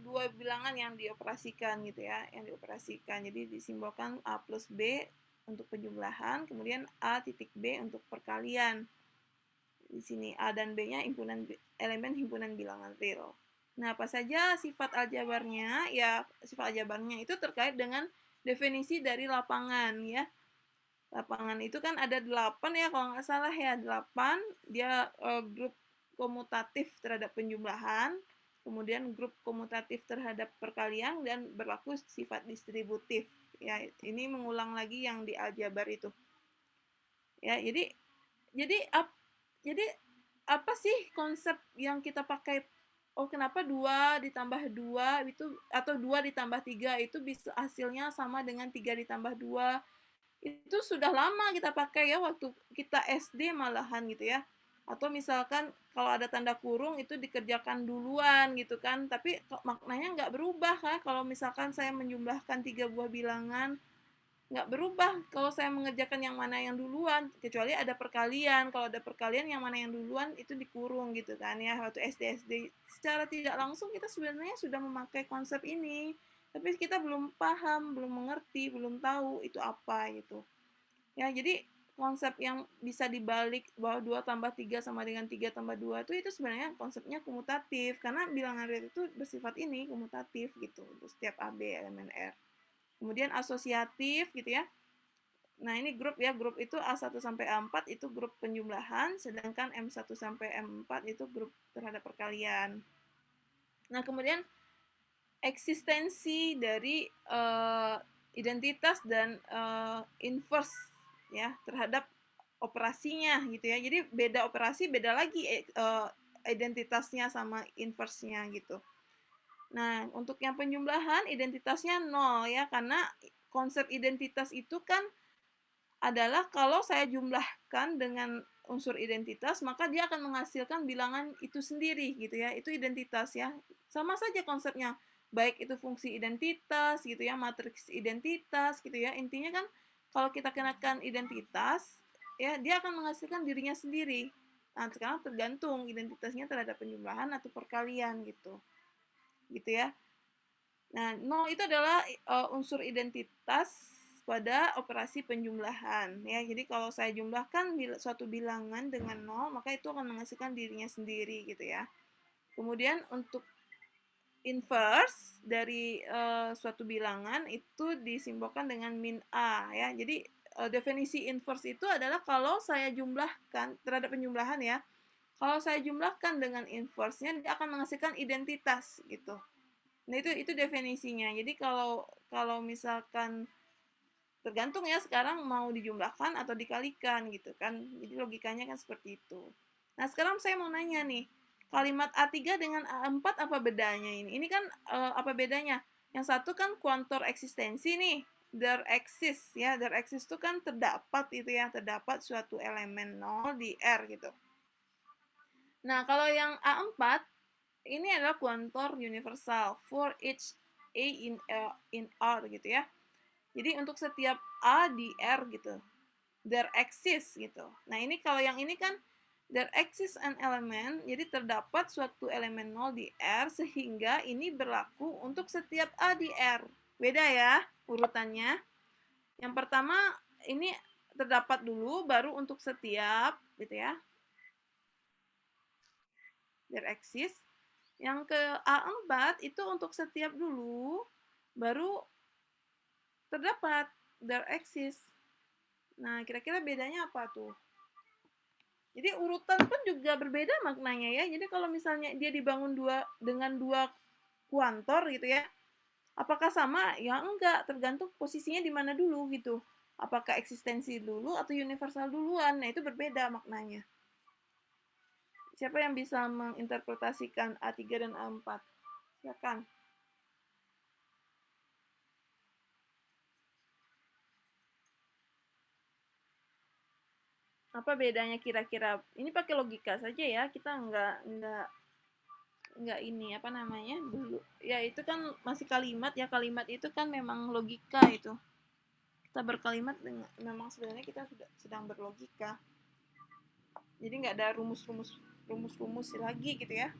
dua bilangan yang dioperasikan gitu ya, yang dioperasikan. Jadi disimbolkan A plus B untuk penjumlahan, kemudian A titik B untuk perkalian. Di sini A dan B-nya elemen himpunan bilangan real. Nah, apa saja sifat aljabarnya? Ya, sifat aljabarnya itu terkait dengan definisi dari lapangan ya. Lapangan itu kan ada 8 ya kalau nggak salah ya, 8. Dia grup komutatif terhadap penjumlahan, kemudian grup komutatif terhadap perkalian, dan berlaku sifat distributif. Ya, ini mengulang lagi yang di aljabar itu. Ya, jadi apa sih konsep yang kita pakai? Oh, kenapa 2 ditambah 2 itu atau 2 ditambah 3 itu bisa hasilnya sama dengan 3 ditambah 2? Itu sudah lama kita pakai ya waktu kita SD malahan gitu ya. Atau misalkan kalau ada tanda kurung itu dikerjakan duluan gitu kan, tapi maknanya nggak berubah kan kalau misalkan saya menjumlahkan 3 buah bilangan, nggak berubah kalau saya mengerjakan yang mana yang duluan, kecuali ada perkalian. Kalau ada perkalian yang mana yang duluan itu dikurung gitu kan ya. Waktu SD secara tidak langsung kita sebenarnya sudah memakai konsep ini, tapi kita belum paham, belum mengerti, belum tahu itu apa gitu ya. Jadi konsep yang bisa dibalik bahwa 2 tambah 3 sama dengan 3 tambah 2 itu sebenarnya konsepnya komutatif, karena bilangan real itu bersifat ini komutatif gitu untuk setiap AB elemen R. Kemudian asosiatif gitu ya. Nah, ini grup ya, grup itu A1 sampai A4 itu grup penjumlahan, sedangkan M1 sampai M4 itu grup terhadap perkalian. Nah, kemudian eksistensi dari identitas dan inverse ya terhadap operasinya gitu ya. Jadi beda operasi, beda lagi identitasnya sama inverse-nya gitu. Nah, untuk yang penjumlahan identitasnya 0 ya, karena konsep identitas itu kan adalah kalau saya jumlahkan dengan unsur identitas, maka dia akan menghasilkan bilangan itu sendiri gitu ya. Itu identitas ya. Sama saja konsepnya. Baik itu fungsi identitas gitu ya, matriks identitas gitu ya. Intinya kan kalau kita kenakan identitas, ya dia akan menghasilkan dirinya sendiri. Nah, sekarang tergantung identitasnya terhadap penjumlahan atau perkalian gitu. Gitu ya. Nah, 0 itu adalah unsur identitas pada operasi penjumlahan ya. Jadi kalau saya jumlahkan suatu bilangan dengan 0, maka itu akan menghasilkan dirinya sendiri gitu ya. Kemudian untuk inverse dari suatu bilangan itu disimbolkan dengan min A ya. Jadi definisi inverse itu adalah kalau saya jumlahkan terhadap penjumlahan ya. Kalau saya jumlahkan dengan inverse-nya dia akan menghasilkan identitas gitu. Nah, itu definisinya. Jadi kalau kalau misalkan tergantung ya sekarang mau dijumlahkan atau dikalikan gitu kan. Jadi logikanya kan seperti itu. Nah, sekarang saya mau nanya nih, kalimat A3 dengan A4 apa bedanya ini? Ini kan apa bedanya? Yang satu kan kuantor eksistensi nih, there exists ya, there exists itu kan terdapat itu ya, terdapat suatu elemen 0 di R gitu. Nah, kalau yang A4 ini adalah kuantor universal for each A in R gitu ya. Jadi untuk setiap A di R gitu, there exists gitu. Nah, ini kalau yang ini kan there exists an element, jadi terdapat suatu elemen 0 di R sehingga ini berlaku untuk setiap A di R. Beda ya urutannya. Yang pertama ini terdapat dulu baru untuk setiap gitu ya. There exists. Yang ke A4 itu untuk setiap dulu baru terdapat there exists. Nah, kira-kira bedanya apa tuh? Jadi urutan pun juga berbeda maknanya ya. Jadi kalau misalnya dia dibangun dengan dua kuantor gitu ya, apakah sama? Ya enggak, tergantung posisinya di mana dulu gitu. Apakah eksistensi dulu atau universal duluan? Nah, itu berbeda maknanya. Siapa yang bisa menginterpretasikan A3 dan A4? Silakan. Apa bedanya kira-kira? Ini pakai logika saja ya, kita nggak ini apa namanya dulu ya, itu kan masih kalimat ya, kalimat itu kan memang logika itu, kita berkalimat dengan memang sebenarnya kita sudah sedang berlogika, jadi nggak ada rumus lagi gitu ya.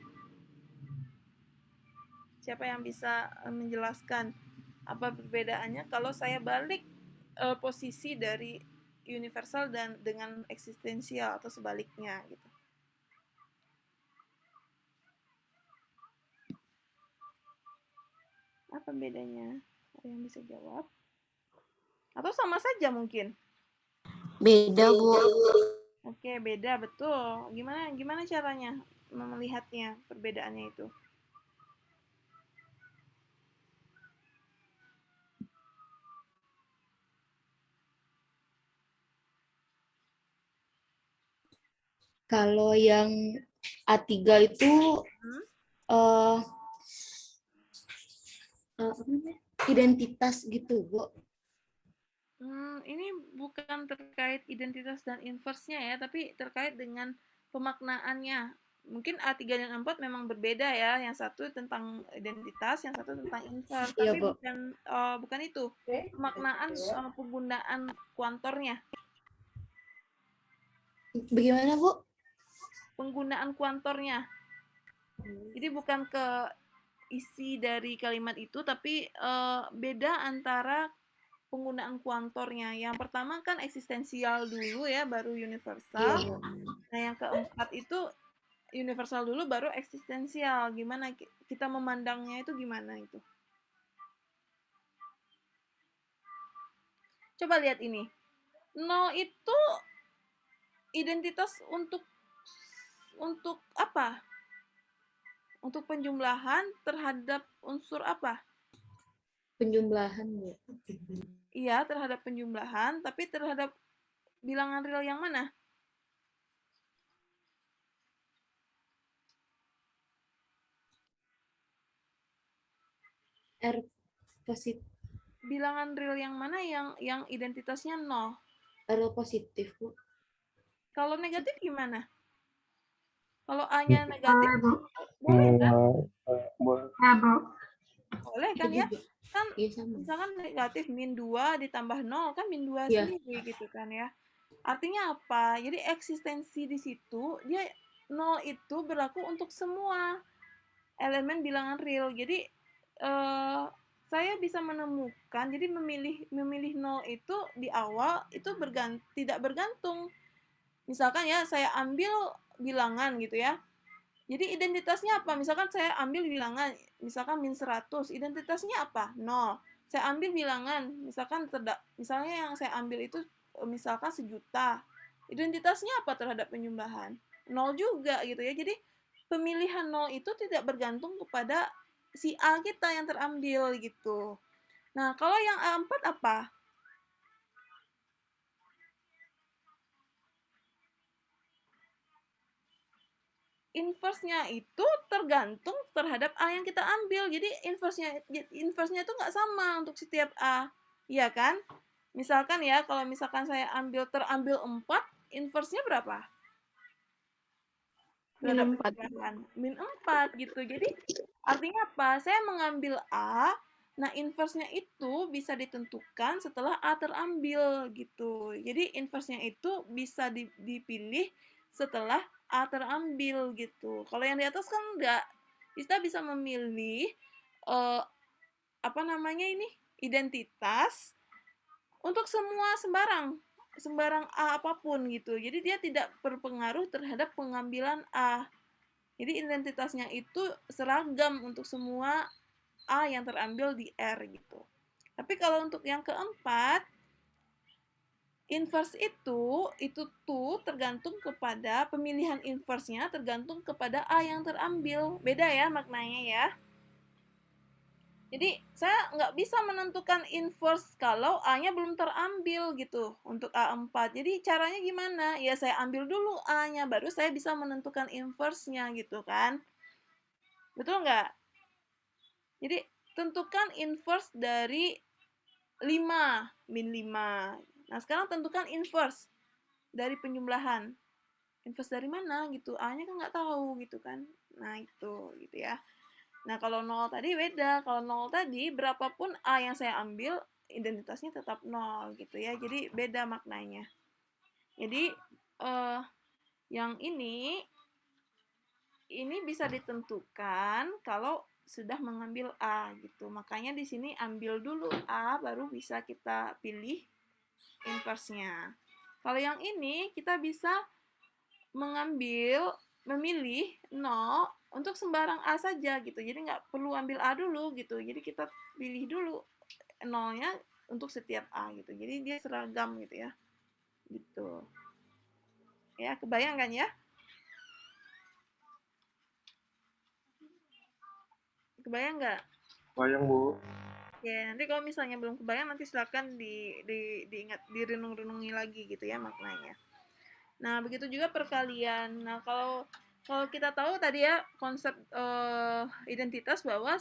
Siapa yang bisa menjelaskan apa perbedaannya kalau saya balik posisi dari universal dan dengan eksistensial atau sebaliknya gitu? Apa bedanya? Ada yang bisa jawab? Atau sama saja mungkin? Beda, Bu. Oke, beda betul. Gimana caranya melihatnya perbedaannya itu? Kalau yang A3 itu apa namanya? Identitas gitu, Bu. Ini bukan terkait identitas dan inverse-nya ya, tapi terkait dengan pemaknaannya. Mungkin A3 dan A4 memang berbeda ya. Yang satu tentang identitas, yang satu tentang inverse. Iya, Tapi Bu. bukan itu. Pemaknaan penggunaan kuantornya. Bagaimana, Bu? Penggunaan kuantornya. Jadi bukan ke isi dari kalimat itu, tapi beda antara penggunaan kuantornya. Yang pertama kan eksistensial dulu ya, baru universal. Iya. Nah, yang keempat itu universal dulu, baru eksistensial. Gimana kita memandangnya itu gimana itu? Coba lihat ini. Nol itu identitas untuk apa? Untuk penjumlahan terhadap unsur apa? Penjumlahan, Bu. Iya, terhadap penjumlahan, tapi terhadap bilangan real yang mana? R positif. Bilangan real yang mana yang identitasnya 0? R positif, Bu. Kalau negatif gimana? Kalau A-nya negatif, boleh kan? Boleh kan ya? Kan misalkan negatif min 2 ditambah 0 kan min 2 sendiri gitu kan ya. Artinya apa? Jadi eksistensi di situ dia 0 itu berlaku untuk semua elemen bilangan real. Jadi saya bisa menemukan, jadi memilih 0 itu di awal itu tidak bergantung. Misalkan ya saya ambil bilangan gitu ya. Jadi identitasnya apa? Misalkan saya ambil bilangan, misalkan min 100, identitasnya apa? 0. Saya ambil bilangan, misalnya yang saya ambil itu misalkan 1.000.000. Identitasnya apa terhadap penjumlahan? 0 juga gitu ya. Jadi pemilihan 0 itu tidak bergantung kepada si A kita yang terambil gitu. Nah, kalau yang A4 apa? Inverse-nya itu tergantung terhadap A yang kita ambil. Jadi inverse-nya itu nggak sama untuk setiap A. Iya kan? Misalkan ya, kalau misalkan saya terambil 4, inverse-nya berapa? Min Terhadap 4. penjumlahan. Min 4 gitu. Jadi artinya apa? Saya mengambil A, nah inverse-nya itu bisa ditentukan setelah A terambil gitu. Jadi inverse-nya itu bisa dipilih setelah A terambil gitu. Kalau yang di atas kan enggak. Kita bisa memilih eh, apa namanya ini? Identitas untuk semua sembarang A apapun gitu. Jadi dia tidak berpengaruh terhadap pengambilan A. Jadi identitasnya itu seragam untuk semua A yang terambil di R gitu. Tapi kalau untuk yang keempat, inverse itu tuh tergantung kepada pemilihan inverse-nya tergantung kepada A yang terambil. Beda ya maknanya ya. Jadi saya nggak bisa menentukan inverse kalau A-nya belum terambil gitu untuk A4. Jadi caranya gimana? Ya saya ambil dulu A-nya, baru saya bisa menentukan inverse-nya gitu kan. Betul nggak? Jadi tentukan inverse dari 5, min 5. Nah sekarang tentukan inverse dari penjumlahan. Inverse dari mana gitu, A-nya kan nggak tahu gitu kan. Nah itu gitu ya. Nah, kalau 0 tadi beda. Kalau 0 tadi, berapapun A yang saya ambil, identitasnya tetap 0 gitu ya. Jadi, beda maknanya. Jadi, yang ini bisa ditentukan kalau sudah mengambil A gitu. Makanya di sini ambil dulu A, baru bisa kita pilih inverse-nya. Kalau yang ini, kita bisa memilih 0 untuk sembarang A saja gitu. Jadi nggak perlu ambil A dulu gitu. Jadi kita pilih dulu 0-nya untuk setiap A gitu. Jadi dia seragam gitu ya. Gitu. Ya, kebayang kan ya? Kebayang nggak? Bayang, Bu. Oke, nanti kalau misalnya belum kebayang nanti silakan diingat, direnung-renungi lagi gitu ya maknanya. Nah, begitu juga perkalian. Nah, kalau kalau kita tahu tadi ya konsep identitas bahwa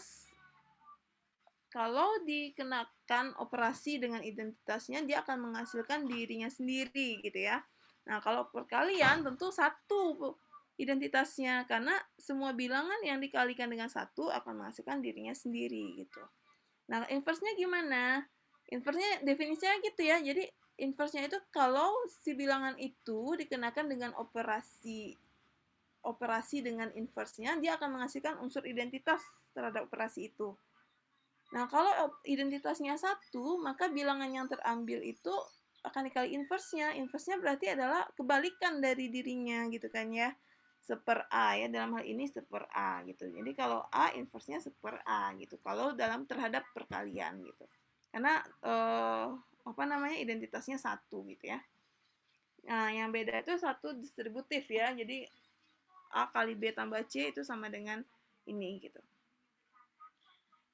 kalau dikenakan operasi dengan identitasnya, dia akan menghasilkan dirinya sendiri gitu ya. Nah, kalau perkalian tentu satu identitasnya, karena semua bilangan yang dikalikan dengan satu akan menghasilkan dirinya sendiri gitu. Nah, inverse-nya gimana? Inverse-nya definisinya gitu ya. Jadi, inverse-nya itu kalau si bilangan itu dikenakan dengan operasi dengan inverse-nya, dia akan menghasilkan unsur identitas terhadap operasi itu. Nah, kalau identitasnya satu, maka bilangan yang terambil itu akan dikali inverse-nya. Inverse-nya berarti adalah kebalikan dari dirinya gitu kan ya. Seper A ya, dalam hal ini seper A gitu. Jadi kalau A inverse-nya seper A gitu. Kalau dalam terhadap perkalian gitu. Karena identitasnya satu gitu ya. Nah, yang beda itu satu distributif ya. Jadi A kali B tambah C itu sama dengan ini gitu.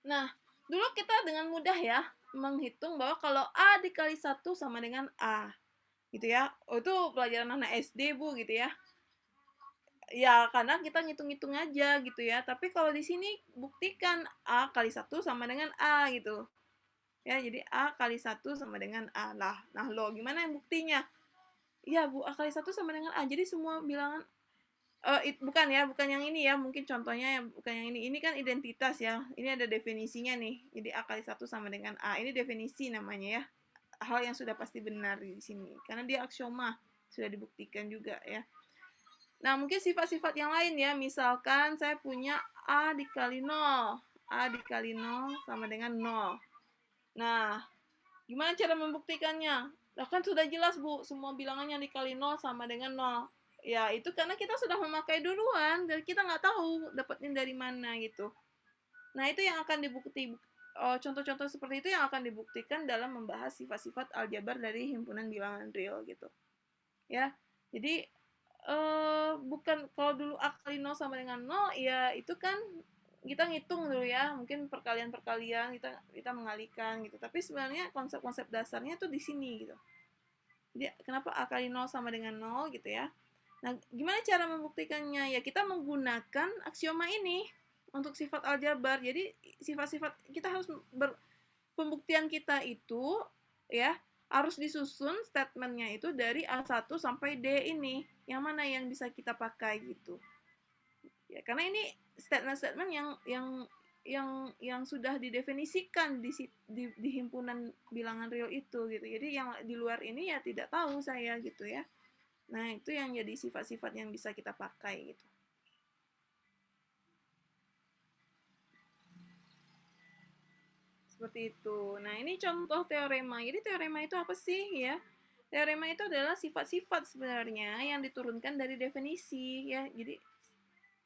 Nah, dulu kita dengan mudah ya menghitung bahwa kalau A dikali 1 sama dengan A. Gitu ya. Oh, itu pelajaran anak SD, Bu, gitu ya. Ya, karena kita ngitung-ngitung aja gitu ya. Tapi kalau di sini buktikan A kali 1 sama dengan A gitu. Ya, jadi A kali 1 sama dengan A. Nah, lo gimana yang buktinya? Iya, Bu, A kali 1 sama dengan A. Jadi semua bilangan bukan yang ini ya, mungkin contohnya yang bukan yang ini. Ini kan identitas ya. Ini ada definisinya nih. Jadi A kali 1 sama dengan A. Ini definisi namanya ya. Hal yang sudah pasti benar di sini. Karena dia aksioma. Sudah dibuktikan juga ya. Nah, mungkin sifat-sifat yang lain ya. Misalkan saya punya A dikali 0. A dikali 0 sama dengan 0. Nah, gimana cara membuktikannya? Nah, kan sudah jelas, Bu. Semua bilangan yang dikali 0 sama dengan 0. Ya, itu karena kita sudah memakai duluan, dan kita nggak tahu dapatnya dari mana gitu. Nah, itu yang akan contoh-contoh seperti itu yang akan dibuktikan dalam membahas sifat-sifat aljabar dari himpunan bilangan real gitu. Ya, jadi bukan kalau dulu A kali 0 sama dengan 0, ya itu kan kita ngitung dulu ya, mungkin perkalian-perkalian kita mengalihkan gitu. Tapi sebenarnya konsep-konsep dasarnya tuh di sini gitu. Jadi kenapa A kali 0 sama dengan 0 gitu ya. Nah, gimana cara membuktikannya? Ya kita menggunakan aksioma ini untuk sifat aljabar. Jadi sifat-sifat kita harus pembuktian kita itu ya harus disusun statementnya itu dari A1 sampai D ini. Yang mana yang bisa kita pakai gitu. Ya, karena ini statement-statement yang sudah didefinisikan di himpunan bilangan real itu gitu. Jadi yang di luar ini ya tidak tahu saya gitu ya. Nah, itu yang jadi sifat-sifat yang bisa kita pakai gitu. Seperti itu. Nah, ini contoh teorema. Jadi teorema itu apa sih ya? Teorema itu adalah sifat-sifat sebenarnya yang diturunkan dari definisi ya. Jadi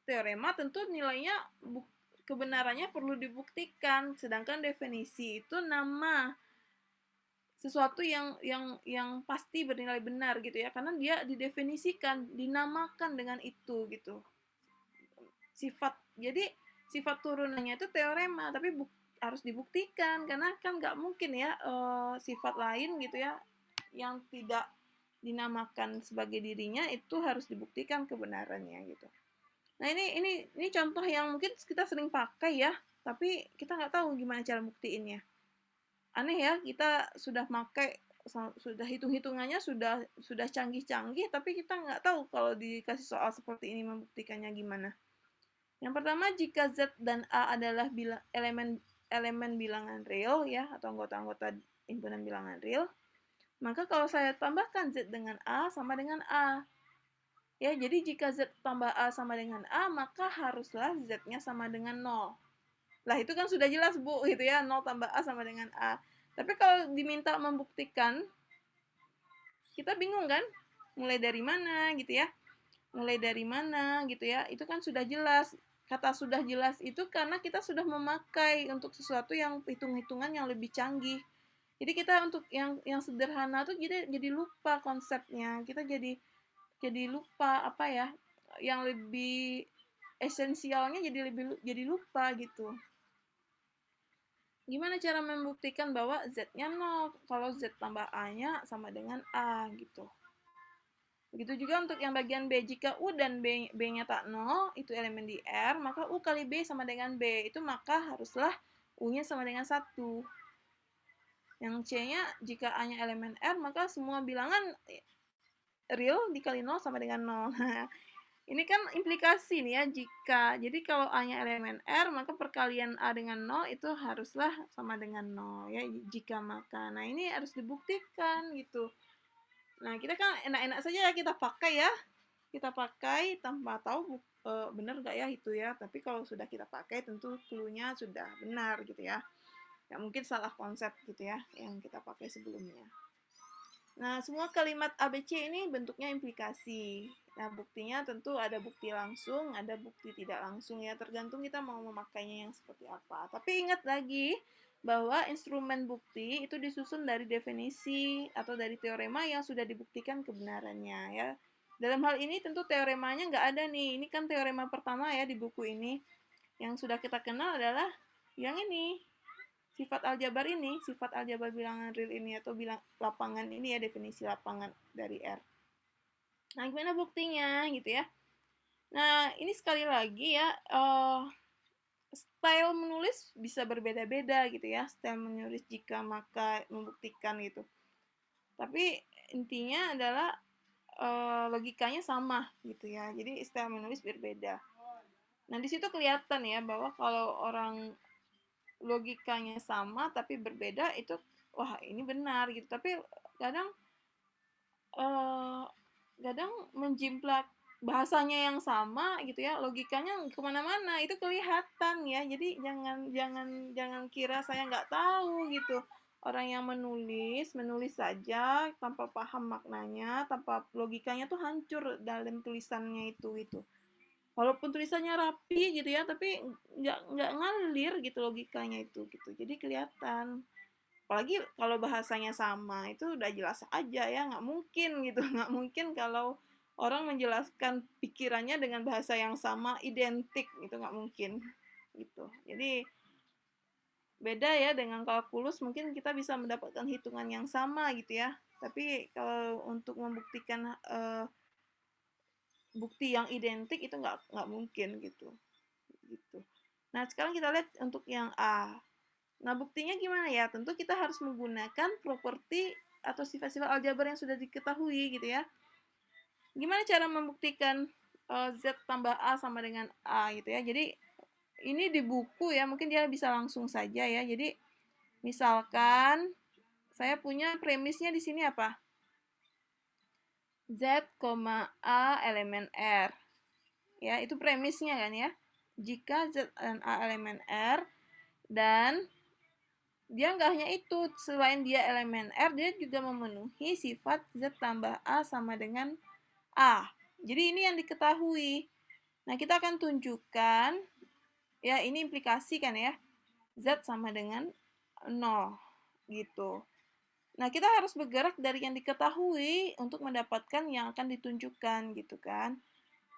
teorema tentu nilainya kebenarannya perlu dibuktikan, sedangkan definisi itu nama sesuatu yang pasti bernilai benar gitu ya, karena dia didefinisikan, dinamakan dengan itu gitu. Jadi sifat turunannya itu teorema, tapi harus dibuktikan karena kan nggak mungkin ya sifat lain gitu ya yang tidak dinamakan sebagai dirinya itu harus dibuktikan kebenarannya gitu. Nah ini contoh yang mungkin kita sering pakai ya, tapi kita nggak tahu gimana cara buktiinnya. Aneh ya, kita sudah pakai, sudah hitung-hitungannya sudah canggih-canggih, tapi kita nggak tahu kalau dikasih soal seperti ini membuktikannya gimana. Yang pertama, jika Z dan A adalah elemen bilangan real ya, atau anggota-anggota himpunan bilangan real, maka kalau saya tambahkan Z dengan A sama dengan A. Ya, jadi jika Z tambah A sama dengan A, maka haruslah Z-nya sama dengan 0. Lah, itu kan sudah jelas, Bu, gitu ya, 0 tambah A sama dengan A. Tapi kalau diminta membuktikan, kita bingung kan? Mulai dari mana gitu ya? Mulai dari mana gitu ya? Itu kan sudah jelas. Kata sudah jelas itu karena kita sudah memakai untuk sesuatu yang hitung-hitungan yang lebih canggih. Jadi kita untuk yang sederhana tuh jadi lupa konsepnya. Kita jadi lupa apa ya? Yang lebih esensialnya jadi lupa gitu. Gimana cara membuktikan bahwa Z-nya 0 kalau Z tambah A-nya sama dengan A gitu. Begitu juga untuk yang bagian B, jika U dan B-nya tak 0, itu elemen di R, maka U kali B sama dengan B, itu maka haruslah U-nya sama dengan 1. Yang C-nya, jika A-nya elemen R, maka semua bilangan real dikali 0 sama dengan 0. Ini kan implikasi nih ya, jika. Jadi kalau A-nya elemen R, maka perkalian A dengan 0 itu haruslah sama dengan 0 ya, jika maka. Nah, ini harus dibuktikan gitu. Nah, kita kan enak-enak saja kita pakai ya. Kita pakai tanpa tahu benar nggak ya itu ya. Tapi kalau sudah kita pakai tentu clue-nya sudah benar gitu ya. Nggak mungkin salah konsep gitu ya yang kita pakai sebelumnya. Nah, semua kalimat ABC ini bentuknya implikasi. Nah, buktinya tentu ada bukti langsung, ada bukti tidak langsung ya, tergantung kita mau memakainya yang seperti apa. Tapi ingat lagi bahwa instrumen bukti itu disusun dari definisi atau dari teorema yang sudah dibuktikan kebenarannya ya. Dalam hal ini tentu teoremanya nggak ada nih. Ini kan teorema pertama ya di buku ini. Yang sudah kita kenal adalah yang ini. Sifat aljabar ini, sifat aljabar bilangan real ini atau lapangan ini ya, definisi lapangan dari R. Nah, gimana buktinya gitu ya? Nah, ini sekali lagi ya, style menulis bisa berbeda-beda gitu ya, style menulis jika maka membuktikan gitu. Tapi intinya adalah logikanya sama gitu ya, jadi style menulis berbeda. Nah, di situ kelihatan ya bahwa kalau orang logikanya sama tapi berbeda itu wah ini benar gitu, tapi kadang kadang menjiplak bahasanya yang sama gitu ya, logikanya kemana-mana itu kelihatan ya. Jadi jangan kira saya nggak tahu gitu. Orang yang menulis saja tanpa paham maknanya, tanpa logikanya tuh hancur dalam tulisannya itu. Walaupun tulisannya rapi gitu ya, tapi nggak ngalir gitu logikanya itu gitu. Jadi kelihatan. Apalagi kalau bahasanya sama, itu udah jelas aja ya, nggak mungkin gitu. Nggak mungkin kalau orang menjelaskan pikirannya dengan bahasa yang sama, identik gitu, nggak mungkin. gitu. Jadi beda ya dengan kalkulus, mungkin kita bisa mendapatkan hitungan yang sama gitu ya. Tapi kalau untuk membuktikan bukti yang identik itu nggak mungkin gitu. Nah sekarang kita lihat untuk yang A. Nah buktinya gimana ya? Tentu kita harus menggunakan properti atau sifat-sifat aljabar yang sudah diketahui gitu ya. Gimana cara membuktikan Z tambah A sama dengan A gitu ya. Jadi ini di buku ya, mungkin dia bisa langsung saja ya. Jadi misalkan saya punya premisnya di sini apa? Z, A elemen R. Ya, itu premisnya kan ya. Jika Z dan A elemen R dan dia nggak hanya itu, selain dia elemen R, dia juga memenuhi sifat Z tambah A sama dengan A. Jadi ini yang diketahui. Nah, kita akan tunjukkan, ya ini implikasi kan ya, Z sama dengan 0, gitu. Nah, kita harus bergerak dari yang diketahui untuk mendapatkan yang akan ditunjukkan, gitu kan.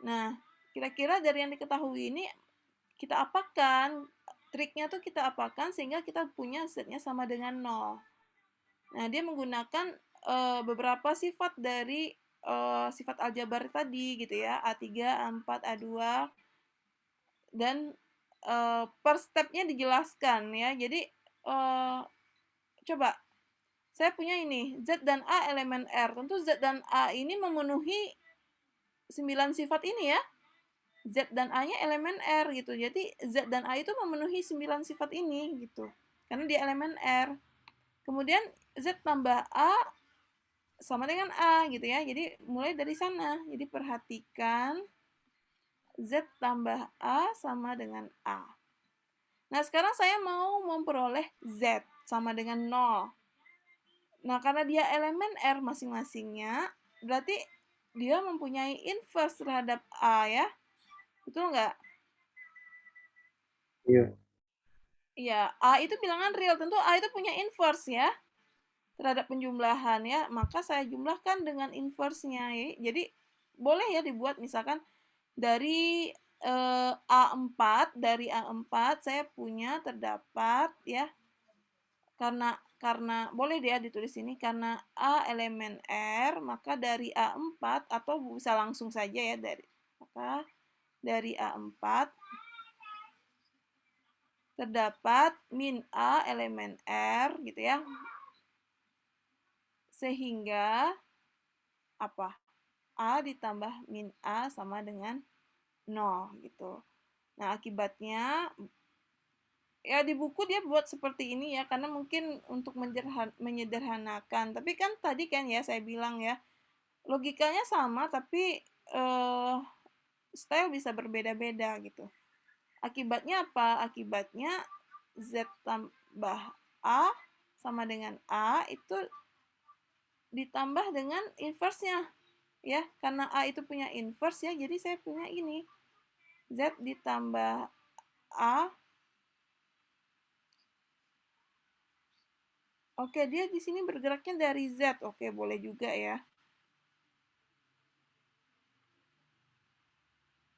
Nah, kira-kira dari yang diketahui ini, kita apakan? Triknya tuh kita apakan sehingga kita punya Z-nya sama dengan 0. Nah, dia menggunakan beberapa sifat dari sifat aljabar tadi gitu ya, A3, A4, A2, dan per stepnya dijelaskan ya. Jadi coba saya punya ini Z dan A elemen R. Tentu Z dan A ini memenuhi 9 sifat ini ya. Z dan A-nya elemen R gitu. Jadi Z dan A itu memenuhi 9 sifat ini gitu. Karena dia elemen R. Kemudian Z tambah A sama dengan A gitu ya. Jadi mulai dari sana. Jadi perhatikan Z tambah A sama dengan A. Nah, sekarang saya mau memperoleh Z sama dengan 0. Nah, karena dia elemen R masing-masingnya, berarti dia mempunyai inverse terhadap A ya. Betul nggak? Iya. Iya, A itu bilangan real. Tentu A itu punya inverse ya terhadap penjumlahan ya. Maka saya jumlahkan dengan inverse-nya ya. Jadi boleh ya dibuat misalkan dari A4, dari A4 saya punya terdapat ya. Karena boleh dia ditulis ini karena A elemen R, maka dari A4 atau bisa langsung saja ya maka dari A4 terdapat min A elemen R gitu ya. Sehingga apa? A ditambah min A sama dengan 0 gitu. Nah, akibatnya ya di buku dia buat seperti ini ya karena mungkin untuk menyederhanakan. Tapi kan tadi kan ya saya bilang ya, logikanya sama tapi style bisa berbeda-beda gitu. Akibatnya apa? Akibatnya Z tambah A sama dengan A itu ditambah dengan inverse-nya. Ya, karena A itu punya inverse ya, jadi saya punya ini. Z ditambah A. Oke, dia di sini bergeraknya dari Z. Oke, boleh juga ya.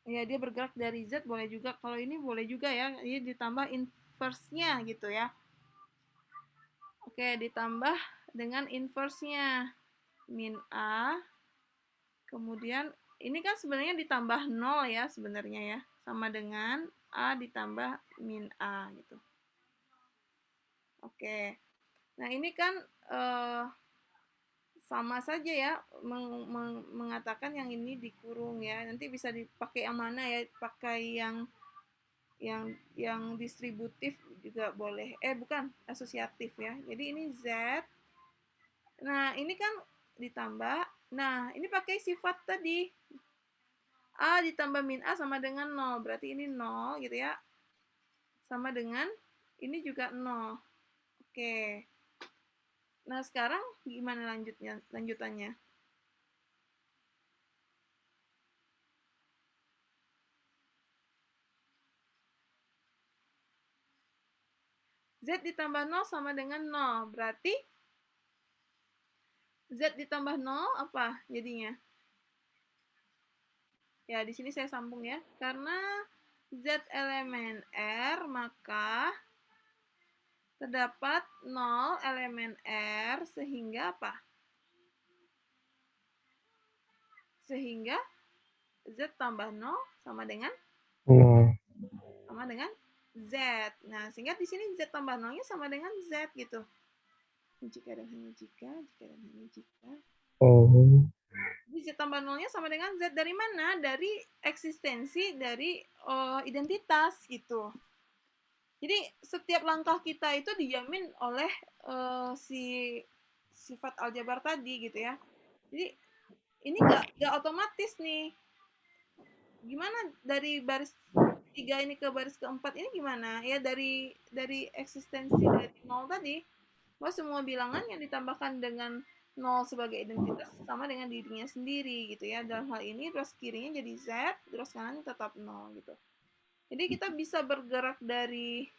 Ya, dia bergerak dari Z boleh juga. Kalau ini boleh juga ya. Ini ditambah inverse-nya gitu ya. Oke, ditambah dengan inverse-nya. Min A. Kemudian ini kan sebenarnya ditambah 0 ya sebenarnya ya. Sama dengan A ditambah min A gitu. Oke. Nah, ini kan sama saja ya mengatakan yang ini dikurung ya. Nanti bisa dipakai yang mana ya? Pakai yang distributif juga boleh. Bukan, asosiatif ya. Jadi ini Z. Nah, ini kan ditambah. Nah, ini pakai sifat tadi. A ditambah min A sama dengan 0. Berarti ini 0 gitu ya. Sama dengan ini juga 0. Oke. Nah, sekarang gimana lanjutannya? Z ditambah 0 sama dengan 0. Berarti Z ditambah 0 apa jadinya? Ya, di sini saya sambung ya. Karena Z elemen R, maka terdapat 0 elemen R, sehingga apa? Sehingga Z tambah 0 sama dengan Z. Nah, sehingga di sini Z tambah 0-nya sama dengan Z gitu. Jika dan hanya jika dan hanya jika. Jadi Z tambah 0-nya sama dengan Z dari mana? Dari eksistensi dari identitas gitu. Jadi setiap langkah kita itu dijamin oleh si sifat aljabar tadi gitu ya. Jadi ini nggak otomatis nih. Gimana dari baris 3 ini ke baris keempat ini gimana? Ya dari eksistensi dari 0 tadi, bahwa semua bilangan yang ditambahkan dengan 0 sebagai identitas sama dengan dirinya sendiri gitu ya. Dalam hal ini terus kirinya jadi Z, terus kanannya tetap 0 gitu. Jadi kita bisa bergerak dari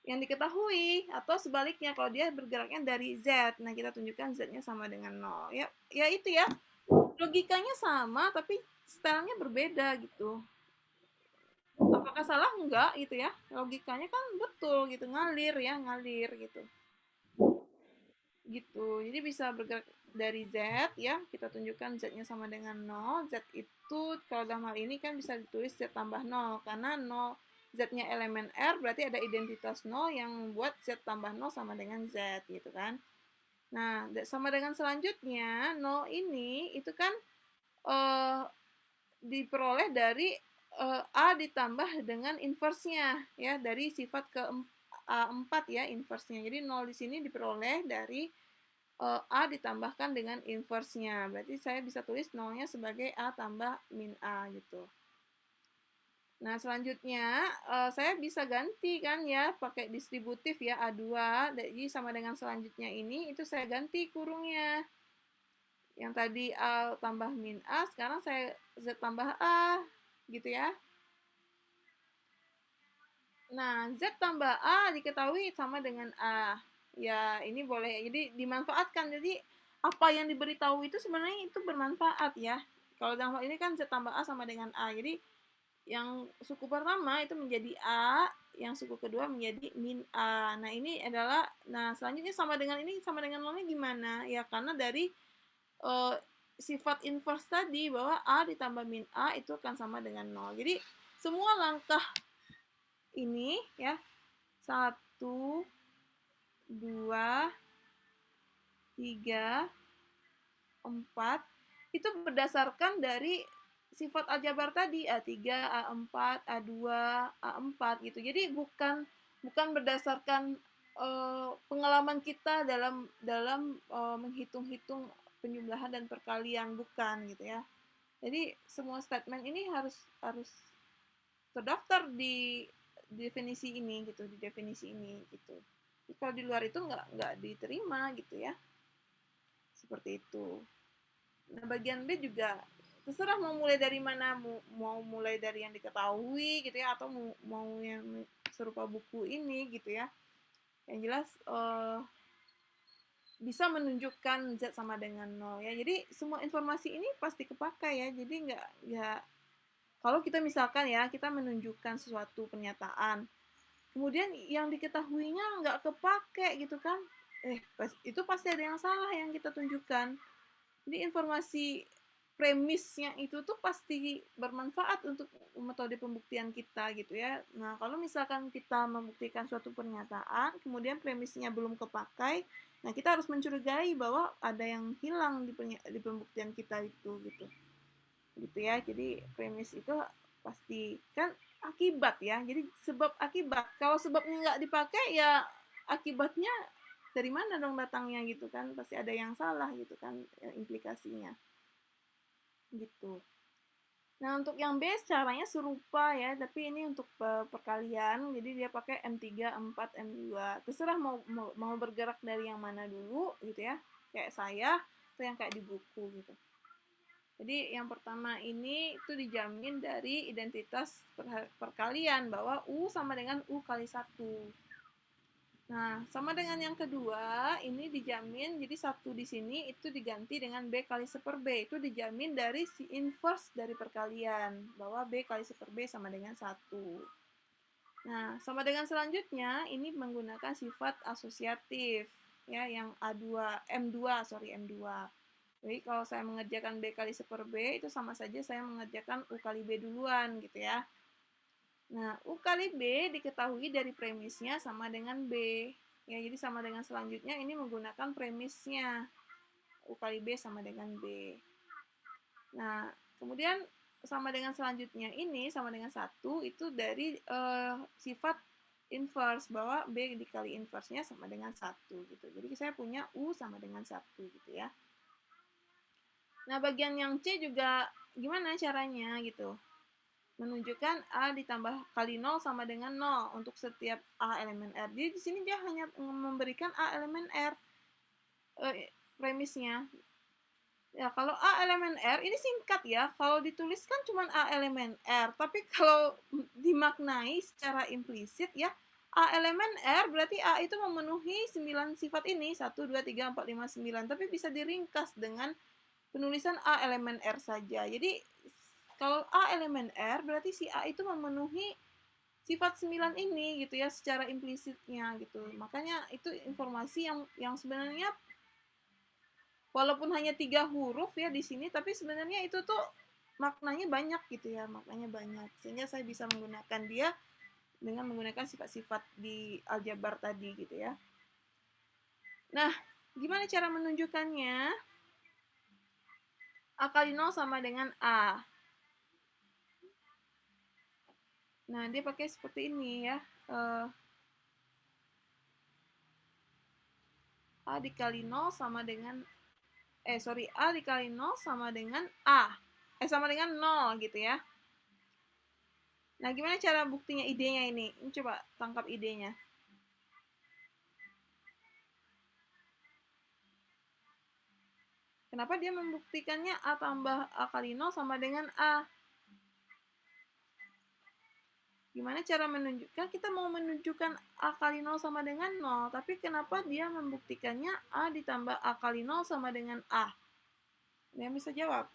yang diketahui atau sebaliknya kalau dia bergeraknya dari Z. Nah, kita tunjukkan Z-nya sama dengan 0. Ya itu ya. Logikanya sama tapi stylenya berbeda gitu. Apakah salah? Enggak gitu ya. Logikanya kan betul gitu, ngalir gitu. Gitu. Jadi bisa bergerak dari Z ya, kita tunjukkan Z-nya sama dengan 0. Z itu kalau dalam hal ini kan bisa ditulis Z tambah 0 karena 0 Z-nya elemen R berarti ada identitas 0 yang membuat Z tambah 0 sama dengan Z gitu kan. Nah, sama dengan selanjutnya 0 ini itu kan diperoleh dari A ditambah dengan inverse-nya ya, dari sifat ke A4 ya inverse-nya. Jadi 0 di sini diperoleh dari A ditambahkan dengan inverse-nya. Berarti saya bisa tulis 0-nya sebagai A tambah min A gitu. Nah, selanjutnya saya bisa ganti kan ya, pakai distributif ya, A2. Jadi sama dengan selanjutnya ini, itu saya ganti kurungnya. Yang tadi A tambah min A, sekarang saya Z tambah A, gitu ya. Nah, Z tambah A diketahui sama dengan A. Ya, ini boleh, jadi dimanfaatkan. Jadi, apa yang diberitahu itu sebenarnya itu bermanfaat ya. Kalau dalam hal ini kan Z tambah A sama dengan A. Jadi, yang suku pertama itu menjadi A, yang suku kedua menjadi min A. Nah, ini adalah, nah selanjutnya sama dengan ini, sama dengan nolnya gimana? Ya, karena dari sifat inverse tadi, bahwa A ditambah min A itu akan sama dengan 0. Jadi, semua langkah ini ya, 1, 2, 3, 4, itu berdasarkan dari sifat aljabar tadi, A3, A4, A2, A4 gitu. Jadi bukan berdasarkan pengalaman kita dalam menghitung-hitung penjumlahan dan perkalian, bukan gitu ya. Jadi semua statement ini harus terdaftar di definisi ini gitu, di definisi ini gitu. Jadi kalau di luar itu nggak diterima gitu ya. Seperti itu. Nah, bagian B juga terserah mau mulai dari mana, mau mulai dari yang diketahui gitu ya, atau mau yang serupa buku ini gitu ya. Yang jelas bisa menunjukkan Z sama dengan 0 ya. Jadi semua informasi ini pasti kepakai ya. Jadi nggak kalau kita misalkan ya, kita menunjukkan sesuatu pernyataan, kemudian yang diketahuinya nggak kepake gitu kan, itu pasti ada yang salah yang kita tunjukkan. Jadi informasi premisnya itu tuh pasti bermanfaat untuk metode pembuktian kita gitu ya. Nah, kalau misalkan kita membuktikan suatu pernyataan, kemudian premisnya belum kepakai, nah kita harus mencurigai bahwa ada yang hilang di pembuktian kita itu gitu. Gitu ya. Jadi premis itu pasti kan akibat ya. Jadi sebab akibat. Kalau sebabnya nggak dipakai ya akibatnya dari mana dong datangnya gitu kan, pasti ada yang salah gitu kan implikasinya gitu. Nah, untuk yang B caranya serupa ya, tapi ini untuk perkalian, jadi dia pakai M3, M4, M2. Terserah mau bergerak dari yang mana dulu gitu ya, kayak saya atau yang kayak di buku gitu. Jadi yang pertama ini itu dijamin dari identitas perkalian, bahwa U sama dengan U kali 1. Nah, sama dengan yang kedua, ini dijamin, jadi 1 di sini itu diganti dengan B kali 1 per B. Itu dijamin dari si inverse dari perkalian, bahwa B kali 1 per B sama dengan 1. Nah, sama dengan selanjutnya, ini menggunakan sifat asosiatif, ya, yang M2. Jadi kalau saya mengerjakan B kali 1 per B, itu sama saja saya mengerjakan U kali B duluan, gitu ya. Nah, U kali B diketahui dari premisnya sama dengan B. Ya, jadi sama dengan selanjutnya ini menggunakan premisnya. U kali B sama dengan B. Nah, kemudian sama dengan selanjutnya ini sama dengan 1 itu dari sifat inverse, bahwa B dikali inverse-nya sama dengan 1 gitu. Jadi saya punya U sama dengan 1 gitu ya. Nah, bagian yang C juga gimana caranya gitu. Menunjukkan A ditambah kali 0 sama dengan 0 untuk setiap A elemen R. Jadi di sini dia hanya memberikan A elemen R premisnya. Ya, kalau A elemen R ini singkat ya. Kalau dituliskan cuma A elemen R, tapi kalau dimaknai secara implisit ya, A elemen R berarti A itu memenuhi 9 sifat ini, 1 2 3 4 5 9, tapi bisa diringkas dengan penulisan A elemen R saja. Jadi kalau A elemen R berarti si A itu memenuhi sifat 9 ini gitu ya secara implisitnya gitu. Makanya itu informasi yang sebenarnya walaupun hanya 3 huruf ya di sini, tapi sebenarnya itu tuh maknanya banyak gitu ya, maknanya banyak. Sehingga saya bisa menggunakan dia dengan menggunakan sifat-sifat di aljabar tadi gitu ya. Nah, gimana cara menunjukkannya? A kali 0 sama dengan A. Nah, dia pakai seperti ini ya. A dikali 0 sama dengan A dikali 0 sama dengan A. Sama dengan 0 gitu ya. Nah, gimana cara buktinya idenya ini? Ini coba tangkap idenya. Kenapa dia membuktikannya A tambah A kali 0 sama dengan A? Gimana cara menunjukkan? Kita mau menunjukkan A kali 0 sama dengan 0, tapi kenapa dia membuktikannya A ditambah A kali 0 sama dengan A? Ada yang bisa jawab?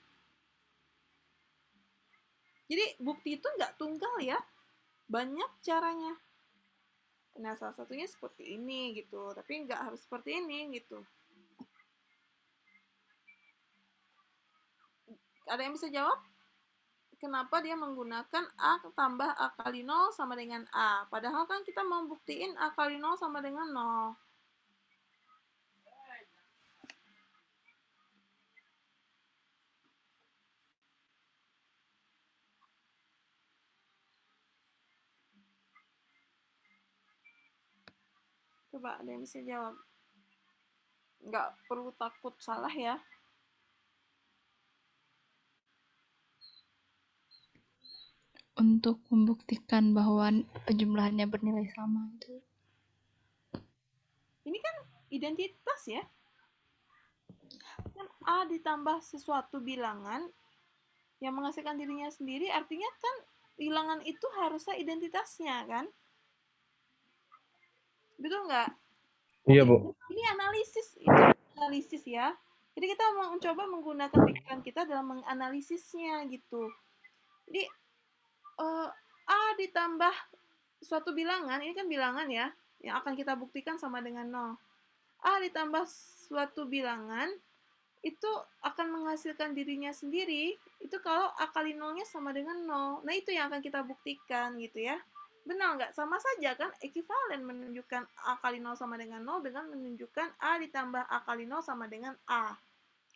Jadi bukti itu nggak tunggal ya, banyak caranya. Nah, salah satunya seperti ini gitu, tapi nggak harus seperti ini gitu. Ada yang bisa jawab? Kenapa dia menggunakan A tambah A kali 0 sama dengan A? Padahal kan kita mau buktiin A kali 0 sama dengan 0. Coba ada yang bisa jawab. Nggak perlu takut salah ya. Untuk membuktikan bahwa jumlahnya bernilai sama itu. Ini kan identitas ya. Kan A ditambah sesuatu bilangan yang menghasilkan dirinya sendiri, artinya kan bilangan itu harusnya identitasnya kan? Betul nggak? Iya, Bu. Ini analisis ya. Jadi kita mau mencoba menggunakan pikiran kita dalam menganalisisnya gitu. Jadi A ditambah suatu bilangan, ini kan bilangan ya, yang akan kita buktikan sama dengan 0. A ditambah suatu bilangan itu akan menghasilkan dirinya sendiri, itu kalau A kali 0-nya sama dengan 0. Nah, itu yang akan kita buktikan gitu ya. Benar nggak? Sama saja kan, ekivalen menunjukkan A kali 0 sama dengan 0 dengan menunjukkan A ditambah A kali 0 sama dengan A.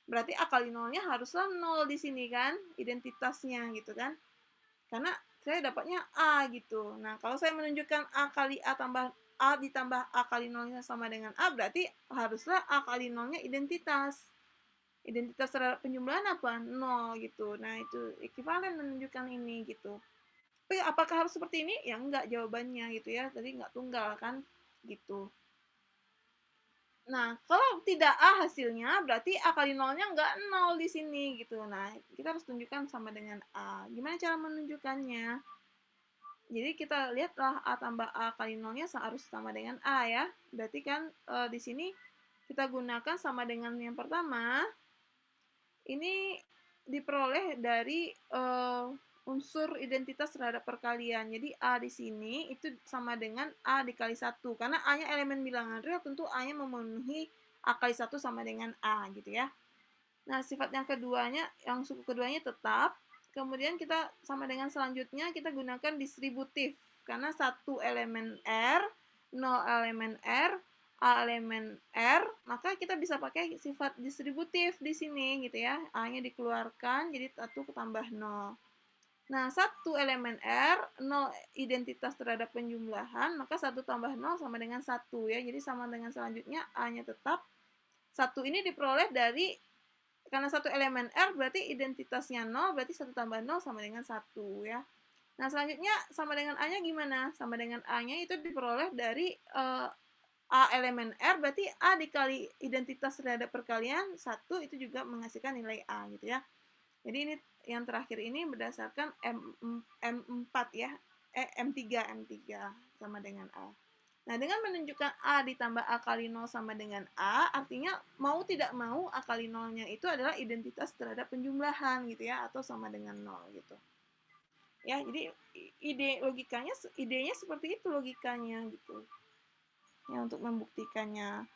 Berarti A kali 0-nya haruslah 0 di sini kan, identitasnya gitu kan. Karena saya dapatnya A gitu. Nah, kalau saya menunjukkan A kali A tambah A ditambah A kali 0-nya sama dengan A, berarti haruslah A kali 0-nya identitas. Identitas terhadap penjumlahan apa? 0 gitu. Nah, itu ekivalen menunjukkan ini gitu. Tapi apakah harus seperti ini? Ya enggak jawabannya gitu ya. Tadi enggak tunggal kan gitu. Nah, kalau tidak A hasilnya, berarti A kali 0-nya enggak 0 di sini gitu. Nah, kita harus tunjukkan sama dengan A. Gimana cara menunjukkannya? Jadi kita lihatlah A tambah A kali nolnya harus sama dengan A ya. Berarti kan di sini kita gunakan sama dengan yang pertama. Ini diperoleh dari unsur identitas terhadap perkalian. Jadi A di sini itu sama dengan A dikali 1. Karena A-nya elemen bilangan real, tentu A-nya memenuhi A kali 1 sama dengan A gitu ya. Nah, sifat yang keduanya, yang suku keduanya tetap. Kemudian kita sama dengan selanjutnya kita gunakan distributif. Karena 1 elemen R, 0 elemen R, A elemen R, maka kita bisa pakai sifat distributif di sini gitu ya. A-nya dikeluarkan jadi 1 tambah 0. Nah, 1 elemen R, 0 identitas terhadap penjumlahan, maka 1 tambah 0 sama dengan 1 ya. Jadi sama dengan selanjutnya A-nya tetap. 1 ini diperoleh dari, karena 1 elemen R berarti identitasnya 0, berarti 1 tambah 0 sama dengan 1 ya. Nah, selanjutnya sama dengan A-nya gimana? Sama dengan A-nya itu diperoleh dari A elemen R, berarti A dikali identitas terhadap perkalian 1 itu juga menghasilkan nilai A gitu ya. Jadi ini yang terakhir ini berdasarkan M4 ya, M3 sama dengan A. Nah, dengan menunjukkan A ditambah A kali 0 sama dengan A, artinya mau tidak mau A kali 0-nya itu adalah identitas terhadap penjumlahan gitu ya, atau sama dengan 0 gitu. Ya, jadi idenya seperti itu logikanya gitu. Ya, untuk membuktikannya.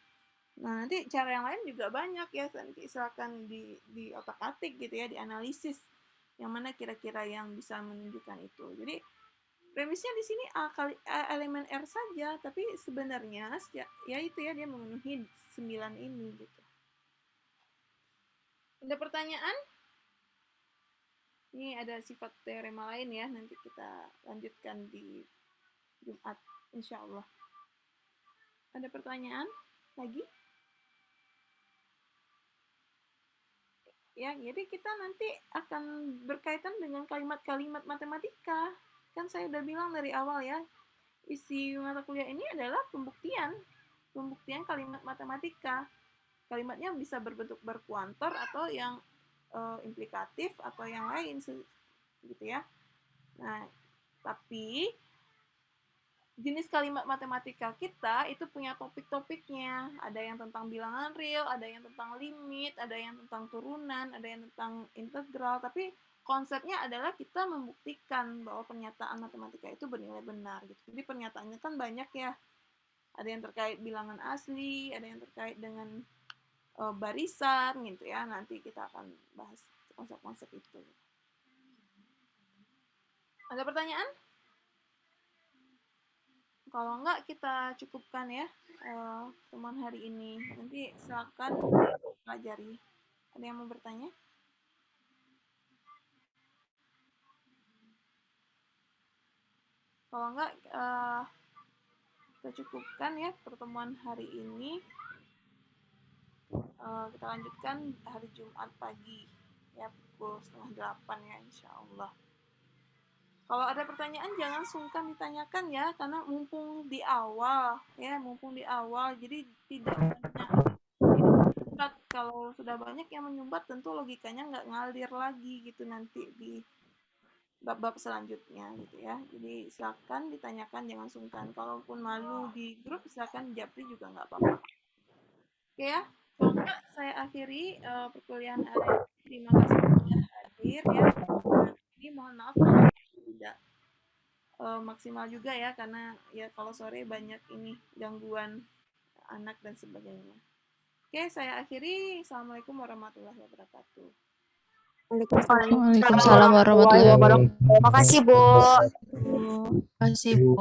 Nah, nanti cara yang lain juga banyak ya, nanti silakan di otak-atik gitu ya, dianalisis yang mana kira-kira yang bisa menunjukkan itu. Jadi premisnya di sini A elemen R saja, tapi sebenarnya ya itu ya, dia memenuhi 9 ini gitu. Ada pertanyaan? Ini ada sifat teorema lain ya, nanti kita lanjutkan di Jumat, insya Allah. Ada pertanyaan lagi? Ya, jadi kita nanti akan berkaitan dengan kalimat-kalimat matematika. Kan saya udah bilang dari awal ya, isi mata kuliah ini adalah pembuktian kalimat matematika. Kalimatnya bisa berbentuk berkuantor atau yang implikatif atau yang lain gitu ya. Nah, tapi jenis kalimat matematika kita itu punya topik-topiknya. Ada yang tentang bilangan real, ada yang tentang limit, ada yang tentang turunan, ada yang tentang integral. Tapi konsepnya adalah kita membuktikan bahwa pernyataan matematika itu bernilai benar gitu. Jadi pernyataannya kan banyak ya. Ada yang terkait bilangan asli, ada yang terkait dengan barisan gitu ya. Nanti kita akan bahas konsep-konsep itu. Ada pertanyaan? Kalau enggak kita cukupkan ya teman hari ini. Nanti silakan pelajari. Ada yang mau bertanya? Kalau enggak kita cukupkan ya pertemuan hari ini. Kita lanjutkan hari Jumat pagi ya, pukul 7:30 ya, insya Allah. Kalau ada pertanyaan jangan sungkan ditanyakan ya, karena mumpung di awal, jadi tidak menyumbat. Kalau sudah banyak yang menyumbat, tentu logikanya nggak ngalir lagi gitu nanti di bab-bab selanjutnya gitu ya. Jadi silakan ditanyakan, jangan sungkan. Kalaupun malu di grup, silakan japri juga nggak apa-apa. Oke ya, kalau enggak saya akhiri perkuliahan hari ini. Terima kasih sudah hadir ya. Ini mohon maaf kalau tidak maksimal juga ya, karena ya kalau sore banyak ini gangguan anak dan sebagainya. Oke, saya akhiri. Assalamualaikum warahmatullahi wabarakatuh. Waalaikumsalam warahmatullahi wabarakatuh. Makasih, Bu. Terima kasih, Bu.